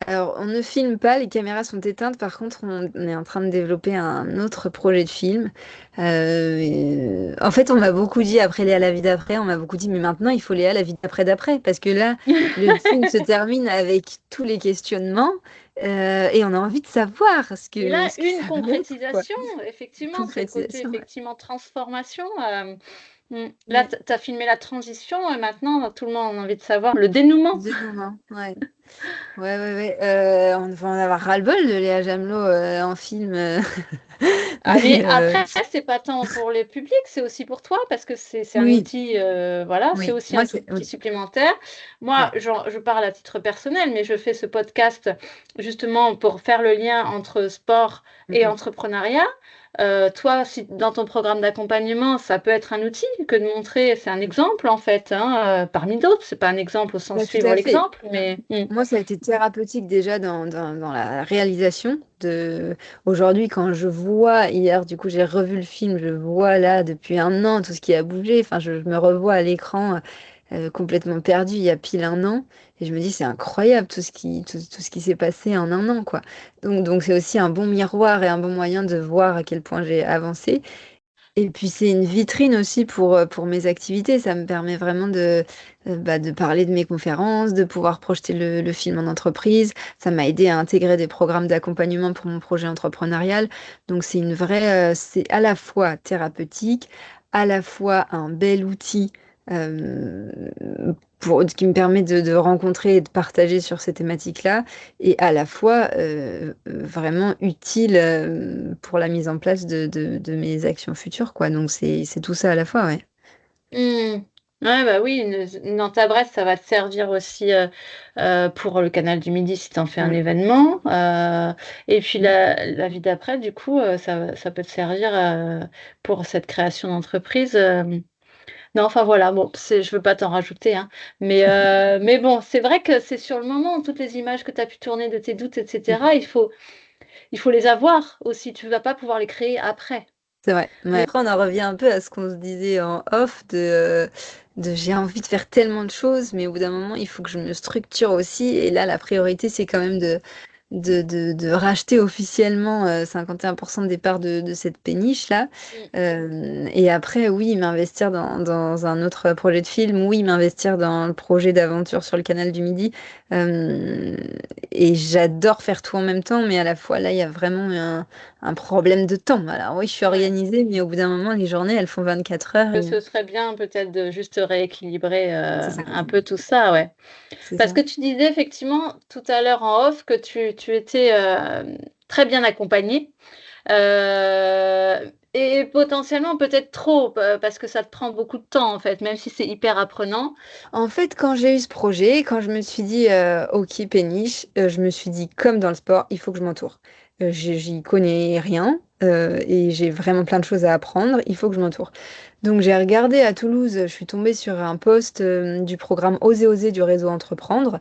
Alors, on ne filme pas, les caméras sont éteintes. Par contre, on est en train de développer un autre projet de film. En fait, on m'a beaucoup dit, après Léa la vie d'après, on m'a beaucoup dit, mais maintenant, il faut Léa la vie d'après d'après. Parce que là, le film se termine avec tous les questionnements et on a envie de savoir Et là, ce que une ça va être, quoi. concrétisation, effectivement, c'est le côté Concrétisation, ouais. effectivement transformation. Là, Mm. tu as filmé la transition et maintenant, tout le monde a envie de savoir le dénouement. Dénouement, ouais. Ouais, ouais, ouais. On va en avoir ras-le-bol de Léa Jamelot en film. Ah, mais Mais après, c'est pas tant pour le public, c'est aussi pour toi, parce que c'est un oui, outil, voilà, c'est oui. aussi Moi, un c'est outil oui. supplémentaire. Moi, Ouais. je parle à titre personnel, mais je fais ce podcast justement pour faire le lien entre sport Mm, et mm. entrepreneuriat. Toi, si dans ton programme d'accompagnement, ça peut être un outil que de montrer, c'est un exemple en fait, hein, parmi d'autres. C'est pas un exemple au sens Bah, tout suivre à fait. l'exemple, mais Moi, ça a été thérapeutique déjà dans la réalisation aujourd'hui, quand je vois, hier, du coup, j'ai revu le film, je vois là, depuis un an, tout ce qui a bougé. Enfin, je me revois à l'écran complètement perdu il y a pile un an. Et je me dis, c'est incroyable tout ce qui s'est passé en un an, quoi. Donc, c'est aussi un bon miroir et un bon moyen de voir à quel point j'ai avancé. Et puis c'est une vitrine aussi pour mes activités. Ça me permet vraiment de parler de mes conférences, de pouvoir projeter le film en entreprise. Ça m'a aidé à intégrer des programmes d'accompagnement pour mon projet entrepreneurial. Donc c'est à la fois thérapeutique, à la fois un bel outil euh, qui me permet de rencontrer et de partager sur ces thématiques-là, et à la fois vraiment utile pour la mise en place de mes actions futures, quoi. Donc c'est tout ça à la fois, ouais. hmm. Ouais, bah oui, dans ta Brest, ça va te servir aussi pour le canal du Midi si tu en fais un Mm. événement. Et puis Mm. la vie d'après, du coup, ça peut te servir pour cette création d'entreprise. Non, enfin voilà, bon, je veux pas t'en rajouter, hein, mais bon, c'est vrai que c'est sur le moment, toutes les images que tu as pu tourner de tes doutes, etc., il faut les avoir aussi. Tu vas pas pouvoir les créer après. C'est vrai. Ouais. Mais Après, on en revient un peu à ce qu'on se disait en off de j'ai envie de faire tellement de choses, mais au bout d'un moment, il faut que je me structure aussi. Et là, la priorité, c'est quand même de racheter officiellement 51% des parts de cette péniche-là. Et après, oui, m'investir dans un autre projet de film, oui, m'investir dans le projet d'aventure sur le canal du Midi. Euh, et j'adore faire tout en même temps, mais à la fois, là, il y a vraiment un problème de temps. Alors oui, je suis ouais. organisée, mais au bout d'un moment, les journées, elles font 24 heures Que et ce serait bien peut-être de juste rééquilibrer c'est ça. un peu tout ça, ouais. C'est Parce ça. que tu disais effectivement tout à l'heure en off que tu étais très bien accompagnée et potentiellement peut-être trop parce que ça te prend beaucoup de temps en fait, même si c'est hyper apprenant. En fait, quand j'ai eu ce projet, quand je me suis dit OK, péniche, je me suis dit, comme dans le sport, il faut que je m'entoure. J'y connais rien et j'ai vraiment plein de choses à apprendre, il faut que je m'entoure. Donc j'ai regardé à Toulouse, je suis tombée sur un post du programme Oser Oser du réseau Entreprendre.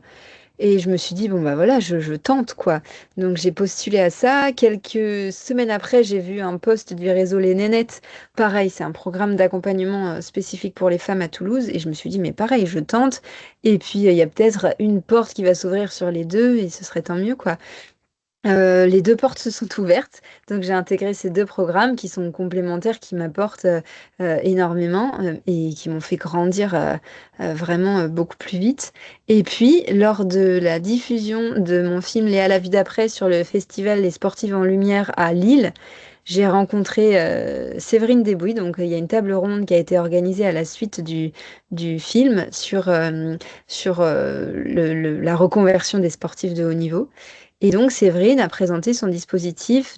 Et je me suis dit, bon, bah voilà, je tente, quoi. Donc j'ai postulé à ça. Quelques semaines après, j'ai vu un post du réseau Les Nénettes. Pareil, c'est un programme d'accompagnement spécifique pour les femmes à Toulouse. Et je me suis dit, mais pareil, je tente. Et puis, il y a peut-être une porte qui va s'ouvrir sur les deux, et ce serait tant mieux, quoi. Les deux portes se sont ouvertes, donc j'ai intégré ces deux programmes qui sont complémentaires, qui m'apportent énormément et qui m'ont fait grandir vraiment beaucoup plus vite. Et puis, lors de la diffusion de mon film Léa la vie d'après sur le festival Les Sportives en Lumière à Lille, j'ai rencontré Séverine Desbouis. Donc, il y a une table ronde qui a été organisée à la suite du film sur la reconversion des sportifs de haut niveau. Et donc, Séverine a présenté son dispositif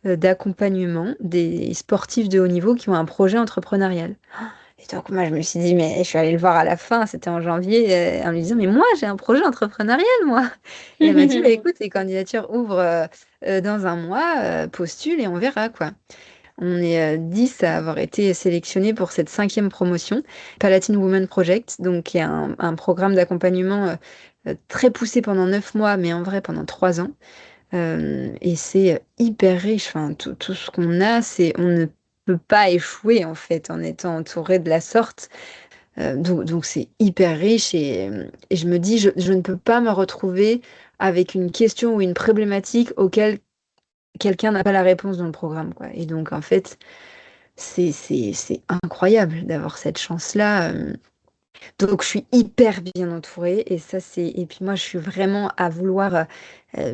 d'accompagnement des sportifs de haut niveau qui ont un projet entrepreneurial. Et donc, moi, je me suis dit, mais je suis allée le voir à la fin, c'était en janvier, en lui disant, mais moi, j'ai un projet entrepreneurial, moi. Et elle m'a dit, bah, écoute, les candidatures ouvrent dans un mois, postule et on verra, quoi. On est 10 à avoir été sélectionnés pour cette cinquième promotion, Palatine Women Project, donc qui est un programme d'accompagnement très poussé pendant 9 mois, mais en vrai pendant 3 ans. Et c'est hyper riche. Enfin, tout ce qu'on a, on ne peux pas échouer en fait en étant entourée de la sorte. Donc c'est hyper riche et je me dis, je ne peux pas me retrouver avec une question ou une problématique auquel quelqu'un n'a pas la réponse dans le programme, quoi. Et donc en fait, c'est incroyable d'avoir cette chance-là. Donc je suis hyper bien entourée et ça c'est et puis moi je suis vraiment à vouloir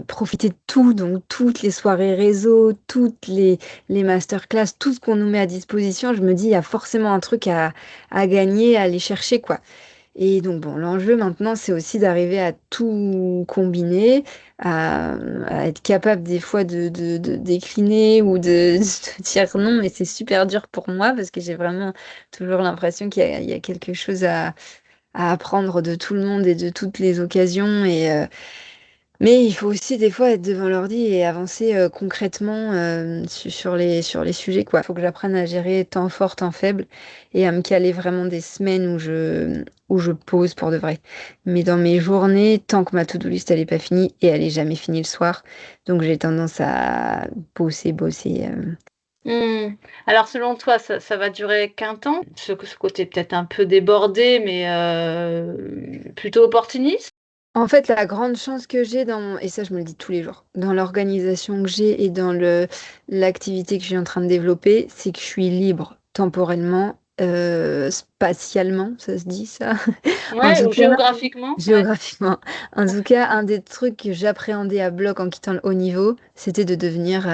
profiter de tout, donc toutes les soirées réseau, toutes les masterclass, tout ce qu'on nous met à disposition, je me dis il y a forcément un truc à gagner, à aller chercher quoi. Et donc, bon, l'enjeu maintenant, c'est aussi d'arriver à tout combiner, à être capable des fois de décliner ou de dire non, mais c'est super dur pour moi parce que j'ai vraiment toujours l'impression il y a quelque chose à apprendre de tout le monde et de toutes les occasions. Mais il faut aussi des fois être devant l'ordi et avancer concrètement sur les sujets, quoi. Il faut que j'apprenne à gérer temps fort, temps faible et à me caler vraiment des semaines où je pose pour de vrai. Mais dans mes journées, tant que ma to-do list elle est pas finie et elle est jamais finie le soir, donc j'ai tendance à bosser. Hmm. Alors, selon toi, ça va durer qu'un temps? Ce côté peut-être un peu débordé, mais plutôt opportuniste? En fait, la grande chance que j'ai et ça je me le dis tous les jours, dans l'organisation que j'ai et dans l'activité que je suis en train de développer, c'est que je suis libre temporellement, spatialement, ça se dit ça? En Ouais, tout ou cas, géographiquement? Ouais. géographiquement. En tout cas, un des trucs que j'appréhendais à bloc en quittant le haut niveau, c'était de devenir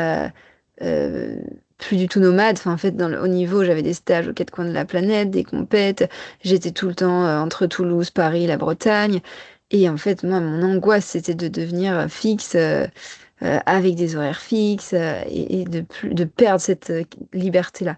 euh, plus du tout nomade. Enfin, en fait, dans le haut niveau, j'avais des stages aux quatre coins de la planète, des compètes. J'étais tout le temps entre Toulouse, Paris, la Bretagne. Et en fait, moi, mon angoisse, c'était de devenir fixe, avec des horaires fixes, et de perdre cette liberté-là.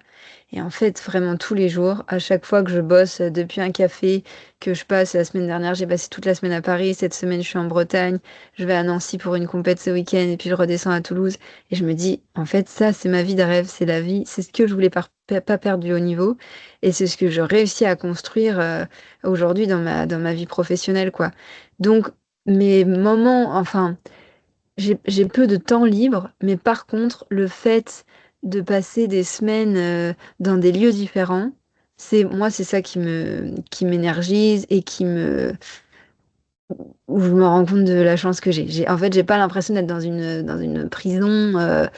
Et en fait, vraiment tous les jours, à chaque fois que je bosse depuis un café, que je passe la semaine dernière, j'ai passé toute la semaine à Paris, cette semaine je suis en Bretagne, je vais à Nancy pour une compète ce week-end et puis je redescends à Toulouse. Et je me dis, en fait, ça, c'est ma vie de rêve, c'est la vie, c'est ce que je voulais pas perdre du haut niveau et c'est ce que je réussis à construire aujourd'hui dans ma vie professionnelle, quoi. Donc, mes moments, enfin, j'ai peu de temps libre, mais par contre, le fait de passer des semaines dans des lieux différents, c'est ça qui m'énergise et où je me rends compte de la chance que j'ai. En fait, j'ai pas l'impression d'être dans une prison à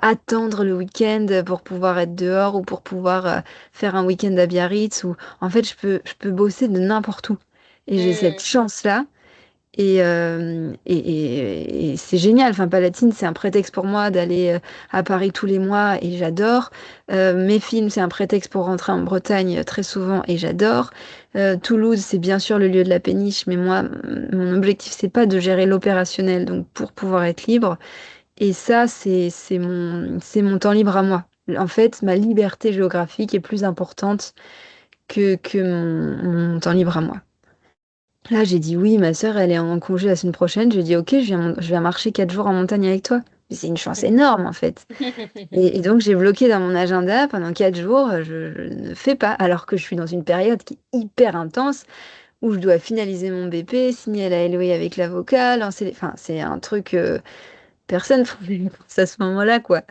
attendre le week-end pour pouvoir être dehors ou pour pouvoir faire un week-end à Biarritz ou en fait, je peux bosser de n'importe où. Et j'ai cette Hmm. chance-là. Et c'est génial. Enfin, Palatine, c'est un prétexte pour moi d'aller à Paris tous les mois et j'adore. Mes films, c'est un prétexte pour rentrer en Bretagne très souvent et j'adore. Toulouse, c'est bien sûr le lieu de la péniche, mais moi, mon objectif, c'est pas de gérer l'opérationnel, donc pour pouvoir être libre. Et ça, c'est mon temps libre à moi. En fait, ma liberté géographique est plus importante que mon temps libre à moi. Là, j'ai dit oui, ma sœur, elle est en congé la semaine prochaine. Je lui ai dit ok, je viens marcher 4 jours en montagne avec toi. Mais c'est une chance énorme en fait. Et donc j'ai bloqué dans mon agenda pendant 4 jours, je ne fais pas, alors que je suis dans une période qui est hyper intense où je dois finaliser mon BP, signer la LOI avec l'avocat, Enfin, c'est un truc personne ne pense à ce moment-là, quoi.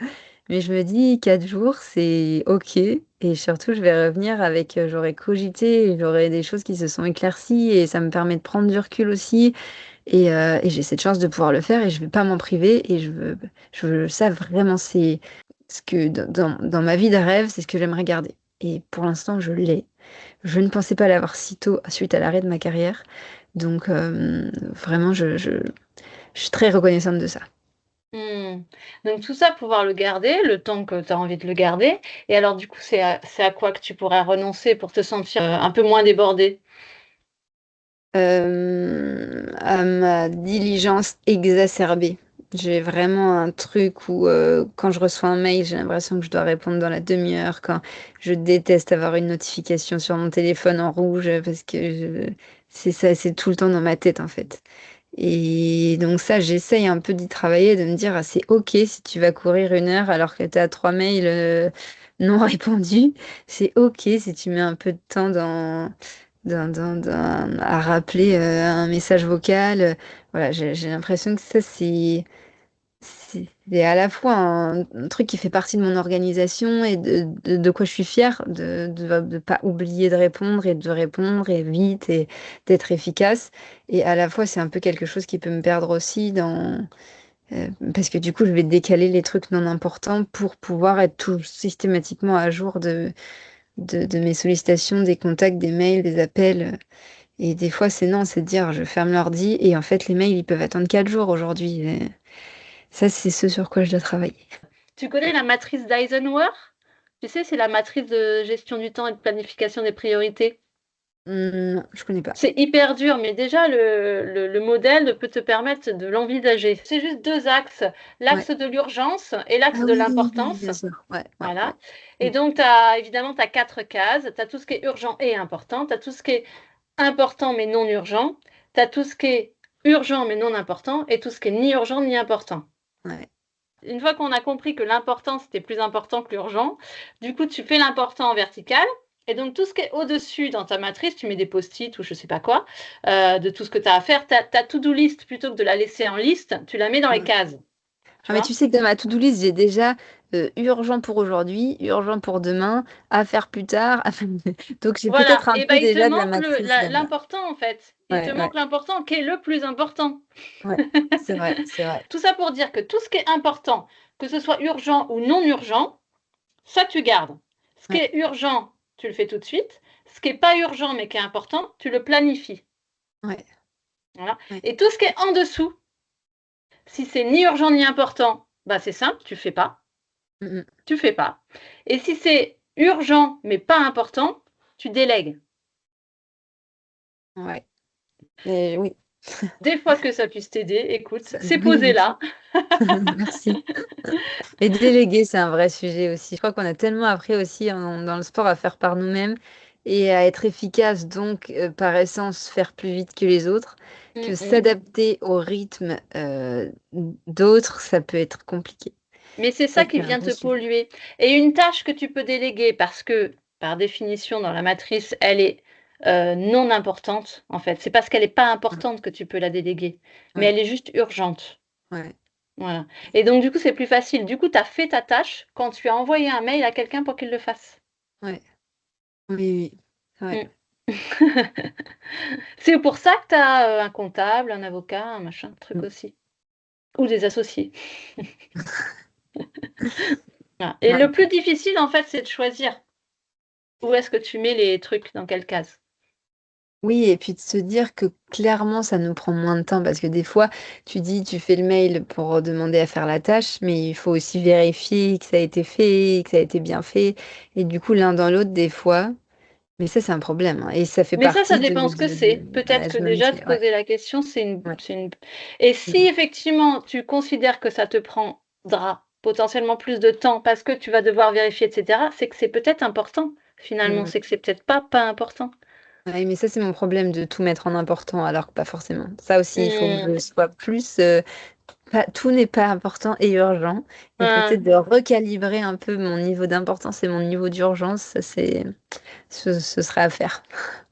Mais je me dis, 4 jours, c'est OK. Et surtout, je vais revenir avec, j'aurai cogité, et j'aurai des choses qui se sont éclaircies et ça me permet de prendre du recul aussi. Et j'ai cette chance de pouvoir le faire et je vais pas m'en priver. Et je veux ça vraiment, c'est ce que dans ma vie de rêve, c'est ce que j'aimerais garder. Et pour l'instant, je l'ai. Je ne pensais pas l'avoir si tôt suite à l'arrêt de ma carrière. Donc, vraiment, je suis très reconnaissante de ça. Hmm. Donc tout ça, pouvoir le garder, le temps que tu as envie de le garder. Et alors du coup, c'est à quoi que tu pourrais renoncer pour te sentir un peu moins débordé? À ma diligence exacerbée. J'ai vraiment un truc où quand je reçois un mail, j'ai l'impression que je dois répondre dans la demi-heure. Quand je déteste avoir une notification sur mon téléphone en rouge parce que c'est ça, c'est tout le temps dans ma tête en fait. Et donc ça, j'essaye un peu d'y travailler, de me dire, ah, c'est OK si tu vas courir 1 heure alors que tu as 3 mails non répondus. C'est OK si tu mets un peu de temps à rappeler un message vocal. Voilà, j'ai l'impression que ça, c'est à la fois un truc qui fait partie de mon organisation et de quoi je suis fière, de pas oublier de répondre et de répondre et vite et d'être efficace. Et à la fois, c'est un peu quelque chose qui peut me perdre aussi parce que du coup, je vais décaler les trucs non importants pour pouvoir être tout systématiquement à jour de mes sollicitations, des contacts, des mails, des appels. Et des fois, c'est non, c'est de dire je ferme l'ordi et en fait, les mails, ils peuvent attendre 4 jours aujourd'hui. Et ça, c'est ce sur quoi je dois travailler. Tu connais la matrice d'Eisenhower? Tu sais, c'est la matrice de gestion du temps et de planification des priorités. Non, je connais pas. C'est hyper dur, mais déjà, le modèle peut te permettre de l'envisager. C'est juste deux axes, Ouais. l'axe de l'urgence et l'axe Ah de oui, l'importance. bien sûr. Ouais, ouais, ouais. Voilà. Et Mm. donc, évidemment, tu as quatre cases. Tu as tout ce qui est urgent et important. Tu as tout ce qui est important mais non urgent. Tu as tout ce qui est urgent mais non important. Et tout ce qui est ni urgent ni important. Ouais. Une fois qu'on a compris que l'important, c'était plus important que l'urgent, du coup, tu fais l'important en vertical. Et donc, tout ce qui est au-dessus dans ta matrice, tu mets des post-it ou je ne sais pas quoi, de tout ce que tu as à faire. Ta to-do list, plutôt que de la laisser en liste, tu la mets dans les Ouais. cases. Tu Ah, mais tu vois? sais que dans ma to-do list, j'ai déjà urgent pour aujourd'hui, urgent pour demain, à faire plus tard. Donc j'ai Voilà. peut-être un Et peu ben, il te déjà de la manque matrice là-bas. l'important, en fait. Il te Ouais, ouais, manque l'important qui est le plus important. ouais. C'est vrai, c'est vrai. Tout ça pour dire que tout ce qui est important, que ce soit urgent ou non urgent, ça, tu gardes. Ce qui Ouais, est urgent, tu le fais tout de suite. Ce qui n'est pas urgent mais qui est important, tu le planifies. ouais, Voilà. ouais. Et tout ce qui est en dessous, si c'est ni urgent ni important, bah c'est simple, tu fais pas. Mm, mm. Tu fais pas. Et si c'est urgent mais pas important, tu délègues. Ouais. Et oui. Des fois que ça puisse t'aider, écoute, c'est Oui, posé oui. là. Merci. Et déléguer, c'est un vrai sujet aussi. Je crois qu'on a tellement appris aussi dans le sport à faire par nous-mêmes et à être efficace, donc par essence faire plus vite que les autres, que Mm, mm. s'adapter au rythme d'autres, ça peut être compliqué. Mais c'est Ça, ça qui c'est un vient vrai te sujet. polluer. Et une tâche que tu peux déléguer parce que, par définition, dans la matrice, elle est non importante, en fait. C'est parce qu'elle n'est pas Ouais, importante que tu peux la déléguer, mais ouais, elle est juste urgente. ouais, Voilà. Et donc, du coup, c'est plus facile. Du coup, tu as fait ta tâche quand tu as envoyé un mail à quelqu'un pour qu'il le fasse. ouais. Oui, oui. Ouais. Mm. C'est pour ça que tu as un comptable, un avocat, un machin, un truc Mm. aussi. Ou des associés. Voilà. Et Ouais. le plus difficile, en fait, c'est de choisir où est-ce que tu mets les trucs, dans quelle case. Oui, et puis de se dire que clairement, ça nous prend moins de temps parce que des fois, tu dis, tu fais le mail pour demander à faire la tâche, mais il faut aussi vérifier que ça a été fait, que ça a été bien fait. Et du coup, l'un dans l'autre, des fois, mais ça, c'est un problème, hein. Et ça fait Mais ça partie dépend ce que du c'est. Peut-être que management. déjà te Ouais, poser la question, ouais. c'est une... Et si Mm, effectivement tu considères que ça te prendra potentiellement plus de temps parce que tu vas devoir vérifier, etc., c'est que c'est peut-être important, mm, finalement. mm. C'est que c'est peut-être pas important. Ouais, mais ça, c'est mon problème de tout mettre en important alors que pas forcément. Ça aussi, il faut que je Hmm. sois plus. Tout n'est pas important et urgent. Et Ouais, peut-être de recalibrer un peu mon niveau d'importance et mon niveau d'urgence, ça, ce serait à faire.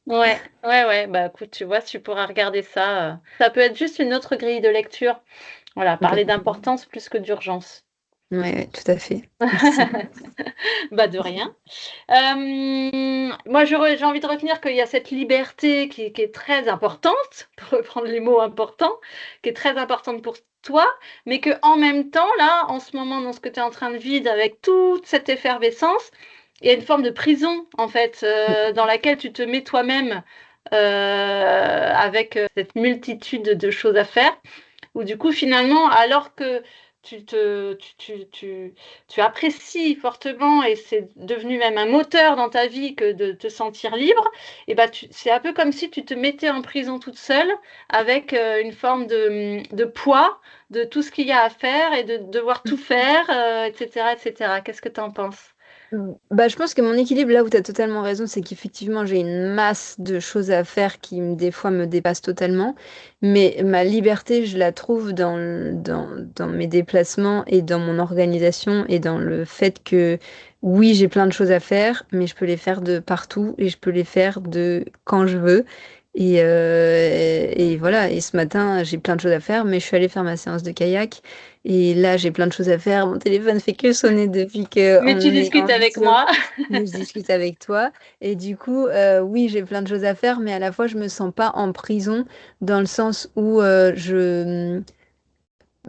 ouais. Bah écoute, tu vois, tu pourras regarder ça. Ça peut être juste une autre grille de lecture. Voilà, parler Complètement. d'importance plus que d'urgence. Ouais, ouais, tout à fait. Merci. Bah de rien. Moi, j'ai envie de retenir qu'il y a cette liberté qui est très importante, pour reprendre les mots importants, qui est très importante pour toi, mais que en même temps, là, en ce moment, dans ce que tu es en train de vivre, avec toute cette effervescence, il y a une forme de prison, en fait, dans laquelle tu te mets toi-même avec cette multitude de choses à faire où du coup, finalement, alors que tu, te, tu apprécies fortement et c'est devenu même un moteur dans ta vie que de te sentir libre, et ben c'est un peu comme si tu te mettais en prison toute seule avec une forme de poids de tout ce qu'il y a à faire et de devoir tout faire, etc., etc. Qu'est-ce que tu en penses? Bah, je pense que mon équilibre, là où tu as totalement raison, c'est qu'effectivement, j'ai une masse de choses à faire qui, des fois, me dépassent totalement. Mais ma liberté, je la trouve dans mes déplacements et dans mon organisation et dans le fait que, oui, j'ai plein de choses à faire, mais je peux les faire de partout et je peux les faire de quand je veux. Et voilà, et ce matin, j'ai plein de choses à faire, mais je suis allée faire ma séance de kayak. Et là, j'ai plein de choses à faire. Mon téléphone fait que sonner depuis que Mais tu on est en discutes avec visio. moi. Mais je discute avec toi. Et du coup, oui, j'ai plein de choses à faire, mais à la fois, je me sens pas en prison dans le sens où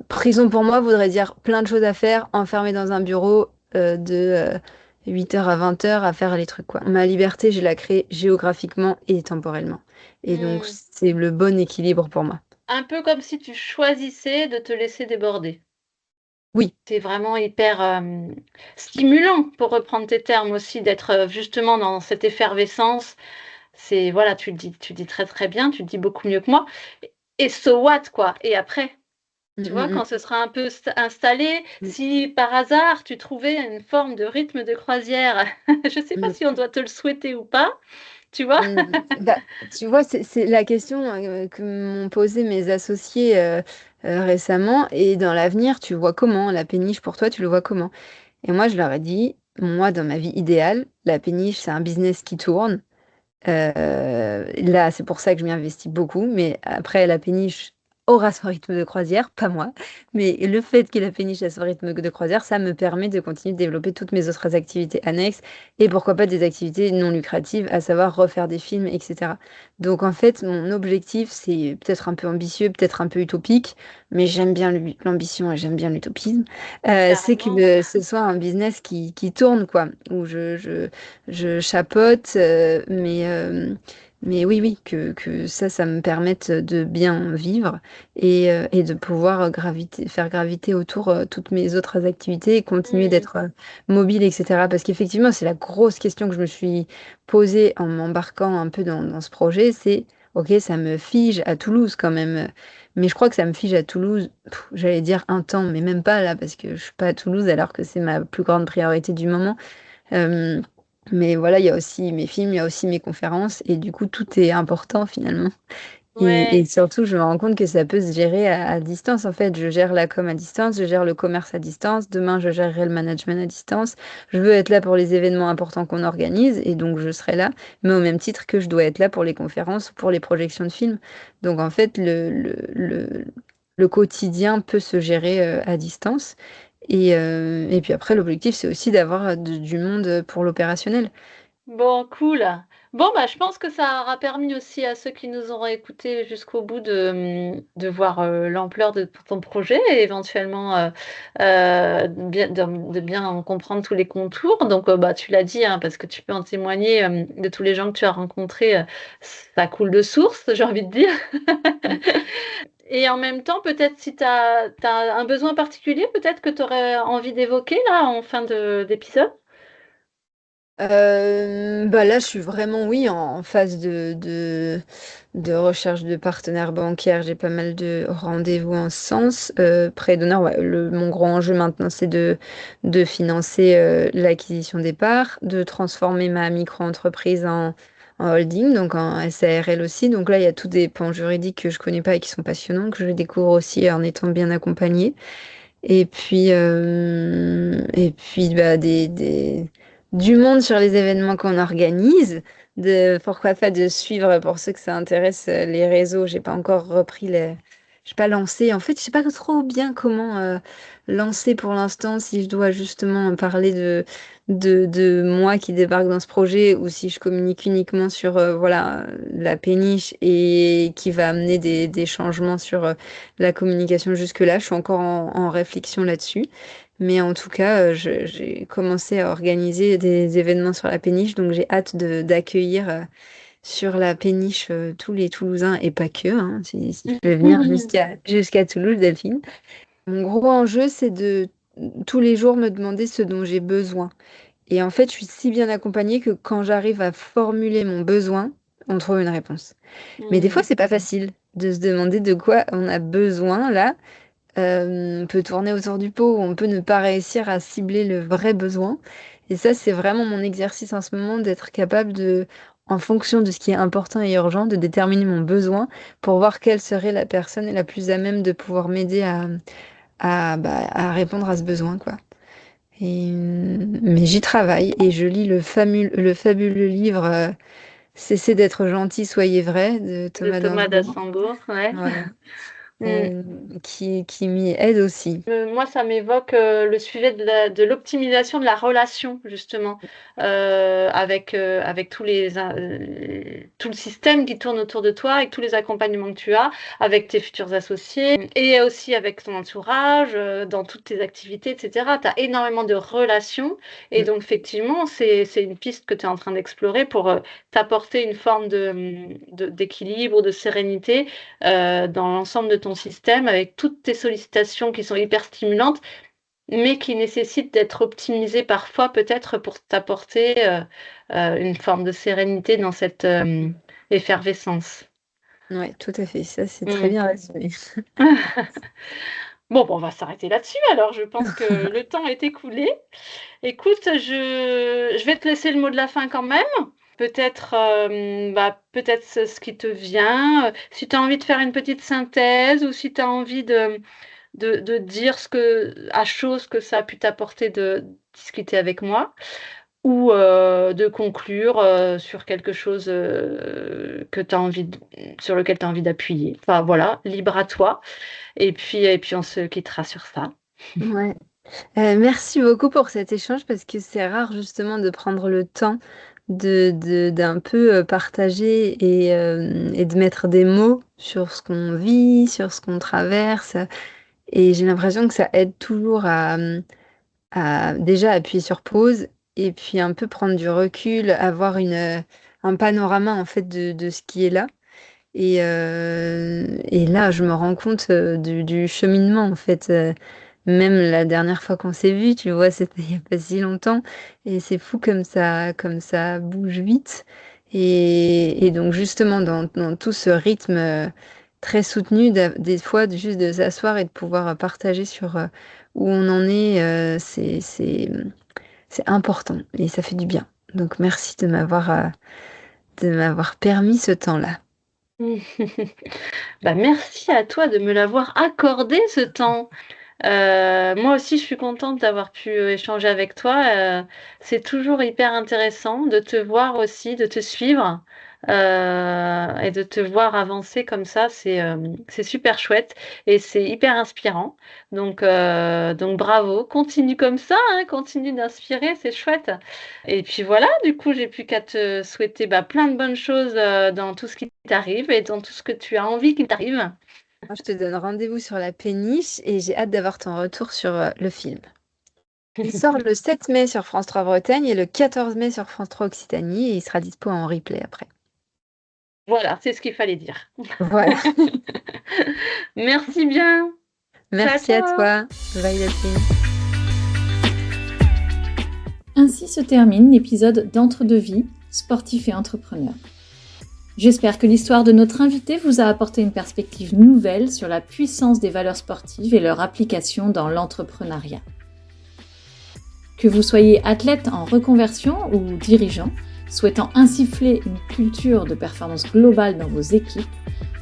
prison pour moi voudrait dire plein de choses à faire, enfermé dans un bureau de 8h à 20h à faire les trucs, quoi. Ma liberté, je la crée géographiquement et temporellement. Et donc, Hmm. c'est le bon équilibre pour moi. Un peu comme si tu choisissais de te laisser déborder. Oui. C'est vraiment hyper stimulant, pour reprendre tes termes aussi, d'être justement dans cette effervescence. C'est voilà, tu le dis très très bien, tu le dis beaucoup mieux que moi. Et so what quoi? Et après, Mm, tu vois, mm, quand ce sera un peu installé, mm, si par hasard tu trouvais une forme de rythme de croisière, je sais pas mm, si on doit te le souhaiter ou pas, tu vois? mm. Bah, tu vois, c'est la question que m'ont posé mes associés récemment. Et dans l'avenir, tu vois comment la péniche pour toi, tu le vois comment? Et moi, je leur ai dit, moi, dans ma vie idéale, la péniche, c'est un business qui tourne. Là, c'est pour ça que je m'y investis beaucoup. Mais après, la péniche aura son rythme de croisière, pas moi. Mais le fait que la péniche ait son rythme de croisière, ça me permet de continuer de développer toutes mes autres activités annexes et pourquoi pas des activités non lucratives, à savoir refaire des films, etc. Donc en fait, mon objectif, c'est peut-être un peu ambitieux, peut-être un peu utopique, mais j'aime bien l'ambition et j'aime bien l'utopisme. C'est que Carrément. ce soit un business qui tourne, quoi, où je chapeaute, mais oui, oui, que ça me permette de bien vivre et de pouvoir faire graviter autour toutes mes autres activités et continuer Mmh. d'être mobile, etc. Parce qu'effectivement, c'est la grosse question que je me suis posée en m'embarquant un peu dans ce projet, c'est, ok, ça me fige à Toulouse quand même, mais je crois que ça me fige à Toulouse, j'allais dire un temps, mais même pas là, parce que je suis pas à Toulouse alors que c'est ma plus grande priorité du moment. Euh, mais voilà, il y a aussi mes films, il y a aussi mes conférences, et du coup, tout est important finalement. Et Ouais. surtout, je me rends compte que ça peut se gérer à distance. En fait, je gère la com à distance, je gère le commerce à distance. Demain, je gérerai le management à distance. Je veux être là pour les événements importants qu'on organise, et donc je serai là, mais au même titre que je dois être là pour les conférences ou pour les projections de films. Donc en fait, le quotidien peut se gérer à distance. Et puis après, l'objectif, c'est aussi d'avoir du monde pour l'opérationnel. Bon, cool. Bon, bah, je pense que ça aura permis aussi à ceux qui nous auront écoutés jusqu'au bout de voir l'ampleur de ton projet et éventuellement de bien en comprendre tous les contours. Donc, bah, tu l'as dit, hein, parce que tu peux en témoigner de tous les gens que tu as rencontrés, ça coule de source, j'ai envie de dire. Et en même temps, peut-être si tu as un besoin particulier, peut-être que tu aurais envie d'évoquer là en fin d'épisode. Bah là, je suis vraiment, oui, en phase de recherche de partenaires bancaires. J'ai pas mal de rendez-vous en ce sens. Prêt d'honneur, ouais, mon grand enjeu maintenant, c'est de financer l'acquisition des parts, de transformer ma micro-entreprise en holding, donc en SARL aussi. Donc là, il y a tous des pans juridiques que je connais pas et qui sont passionnants, que je découvre aussi en étant bien accompagnée. Et puis bah, du monde sur les événements qu'on organise, pourquoi pas de suivre pour ceux que ça intéresse les réseaux. J'ai pas encore repris j'ai pas lancé. En fait, je sais pas trop bien comment lancer pour l'instant, si je dois justement parler de moi qui débarque dans ce projet ou si je communique uniquement sur voilà, la péniche et qui va amener des changements sur la communication jusque-là. Je suis encore en réflexion là-dessus. Mais en tout cas, j'ai commencé à organiser des événements sur la péniche, donc j'ai hâte d'accueillir sur la péniche tous les Toulousains et pas que, hein, si tu veux venir jusqu'à Toulouse, Delphine. Mon gros enjeu, c'est de tous les jours me demander ce dont j'ai besoin. Et en fait, je suis si bien accompagnée que quand j'arrive à formuler mon besoin, on trouve une réponse. Mais des fois, Hmm. c'est pas facile de se demander de quoi on a besoin là. On peut tourner autour du pot, ou on peut ne pas réussir à cibler le vrai besoin. Et ça, c'est vraiment mon exercice en ce moment, d'être capable de, en fonction de ce qui est important et urgent, de déterminer mon besoin pour voir quelle serait la personne la plus à même de pouvoir m'aider à répondre à ce besoin, quoi. Mais j'y travaille et je lis le fabuleux livre Cessez d'être gentil, soyez vrai de De Thomas Thomas d'Anjou. d'Assembourg, ouais. Voilà. Mmh. qui m'y aide aussi. Moi, ça m'évoque le sujet de l'optimisation de la relation, justement, avec tout le système qui tourne autour de toi, avec tous les accompagnements que tu as, avec tes futurs associés et aussi avec ton entourage, dans toutes tes activités, etc. Tu as énormément de relations et Mm. donc, effectivement, c'est une piste que tu es en train d'explorer pour t'apporter une forme d'équilibre, de sérénité dans l'ensemble de ton système avec toutes tes sollicitations qui sont hyper stimulantes, mais qui nécessitent d'être optimisées parfois peut-être pour t'apporter une forme de sérénité dans cette effervescence. Ouais, tout à fait. Ça, c'est très Mm. bien résumé. Bon, on va s'arrêter là-dessus alors. Je pense que le temps est écoulé. Écoute, je vais te laisser le mot de la fin quand même. Peut-être peut-être ce qui te vient. Si tu as envie de faire une petite synthèse ou si tu as envie de dire à chaud ce que ça a pu t'apporter de discuter avec moi ou de conclure sur quelque chose que tu envie sur lequel tu as envie d'appuyer. Enfin voilà, libre à toi. Et puis on se quittera sur ça. Ouais. Merci beaucoup pour cet échange parce que c'est rare justement de prendre le temps d'un peu partager et de mettre des mots sur ce qu'on vit, sur ce qu'on traverse. Et j'ai l'impression que ça aide toujours à déjà appuyer sur pause et puis un peu prendre du recul, avoir un panorama en fait de ce qui est là. Et là, je me rends compte du cheminement, en fait. Même la dernière fois qu'on s'est vu, tu vois, c'était il n'y a pas si longtemps. Et c'est fou comme ça bouge vite. Et donc, justement, dans tout ce rythme très soutenu, des fois, juste de s'asseoir et de pouvoir partager sur où on en est, c'est important et ça fait du bien. Donc, merci de m'avoir permis ce temps-là. Bah, merci à toi de me l'avoir accordé ce temps. Moi aussi, je suis contente d'avoir pu échanger avec toi. C'est toujours hyper intéressant de te voir aussi, de te suivre et de te voir avancer comme ça. C'est super chouette et c'est hyper inspirant. Donc bravo, continue comme ça, hein, continue d'inspirer, c'est chouette. Et puis voilà, du coup, j'ai plus qu'à te souhaiter plein de bonnes choses dans tout ce qui t'arrive et dans tout ce que tu as envie qu'il t'arrive. Je te donne rendez-vous sur la péniche et j'ai hâte d'avoir ton retour sur le film. Il sort le 7 mai sur France 3 Bretagne et le 14 mai sur France 3 Occitanie et il sera dispo en replay après. Voilà, c'est ce qu'il fallait dire. Voilà. Merci bien. Ciao, Merci à ciao. toi. Bye Delphine. Ainsi se termine l'épisode d'Entre-deux-vies, sportif et entrepreneur. J'espère que l'histoire de notre invité vous a apporté une perspective nouvelle sur la puissance des valeurs sportives et leur application dans l'entrepreneuriat. Que vous soyez athlète en reconversion ou dirigeant, souhaitant insuffler une culture de performance globale dans vos équipes,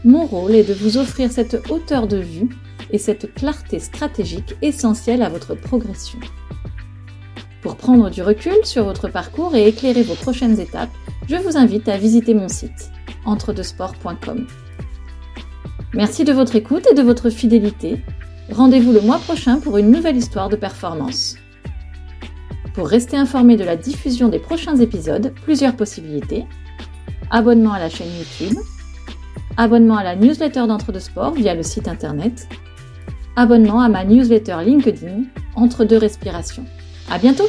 mon rôle est de vous offrir cette hauteur de vue et cette clarté stratégique essentielle à votre progression. Pour prendre du recul sur votre parcours et éclairer vos prochaines étapes, je vous invite à visiter mon site entredesport.com. Merci de votre écoute et de votre fidélité. Rendez-vous le mois prochain pour une nouvelle histoire de performance. Pour rester informé de la diffusion des prochains épisodes, plusieurs possibilités. Abonnement à la chaîne YouTube, abonnement à la newsletter d'Entre deux Sports via le site internet, abonnement à ma newsletter LinkedIn Entre deux respirations. À bientôt!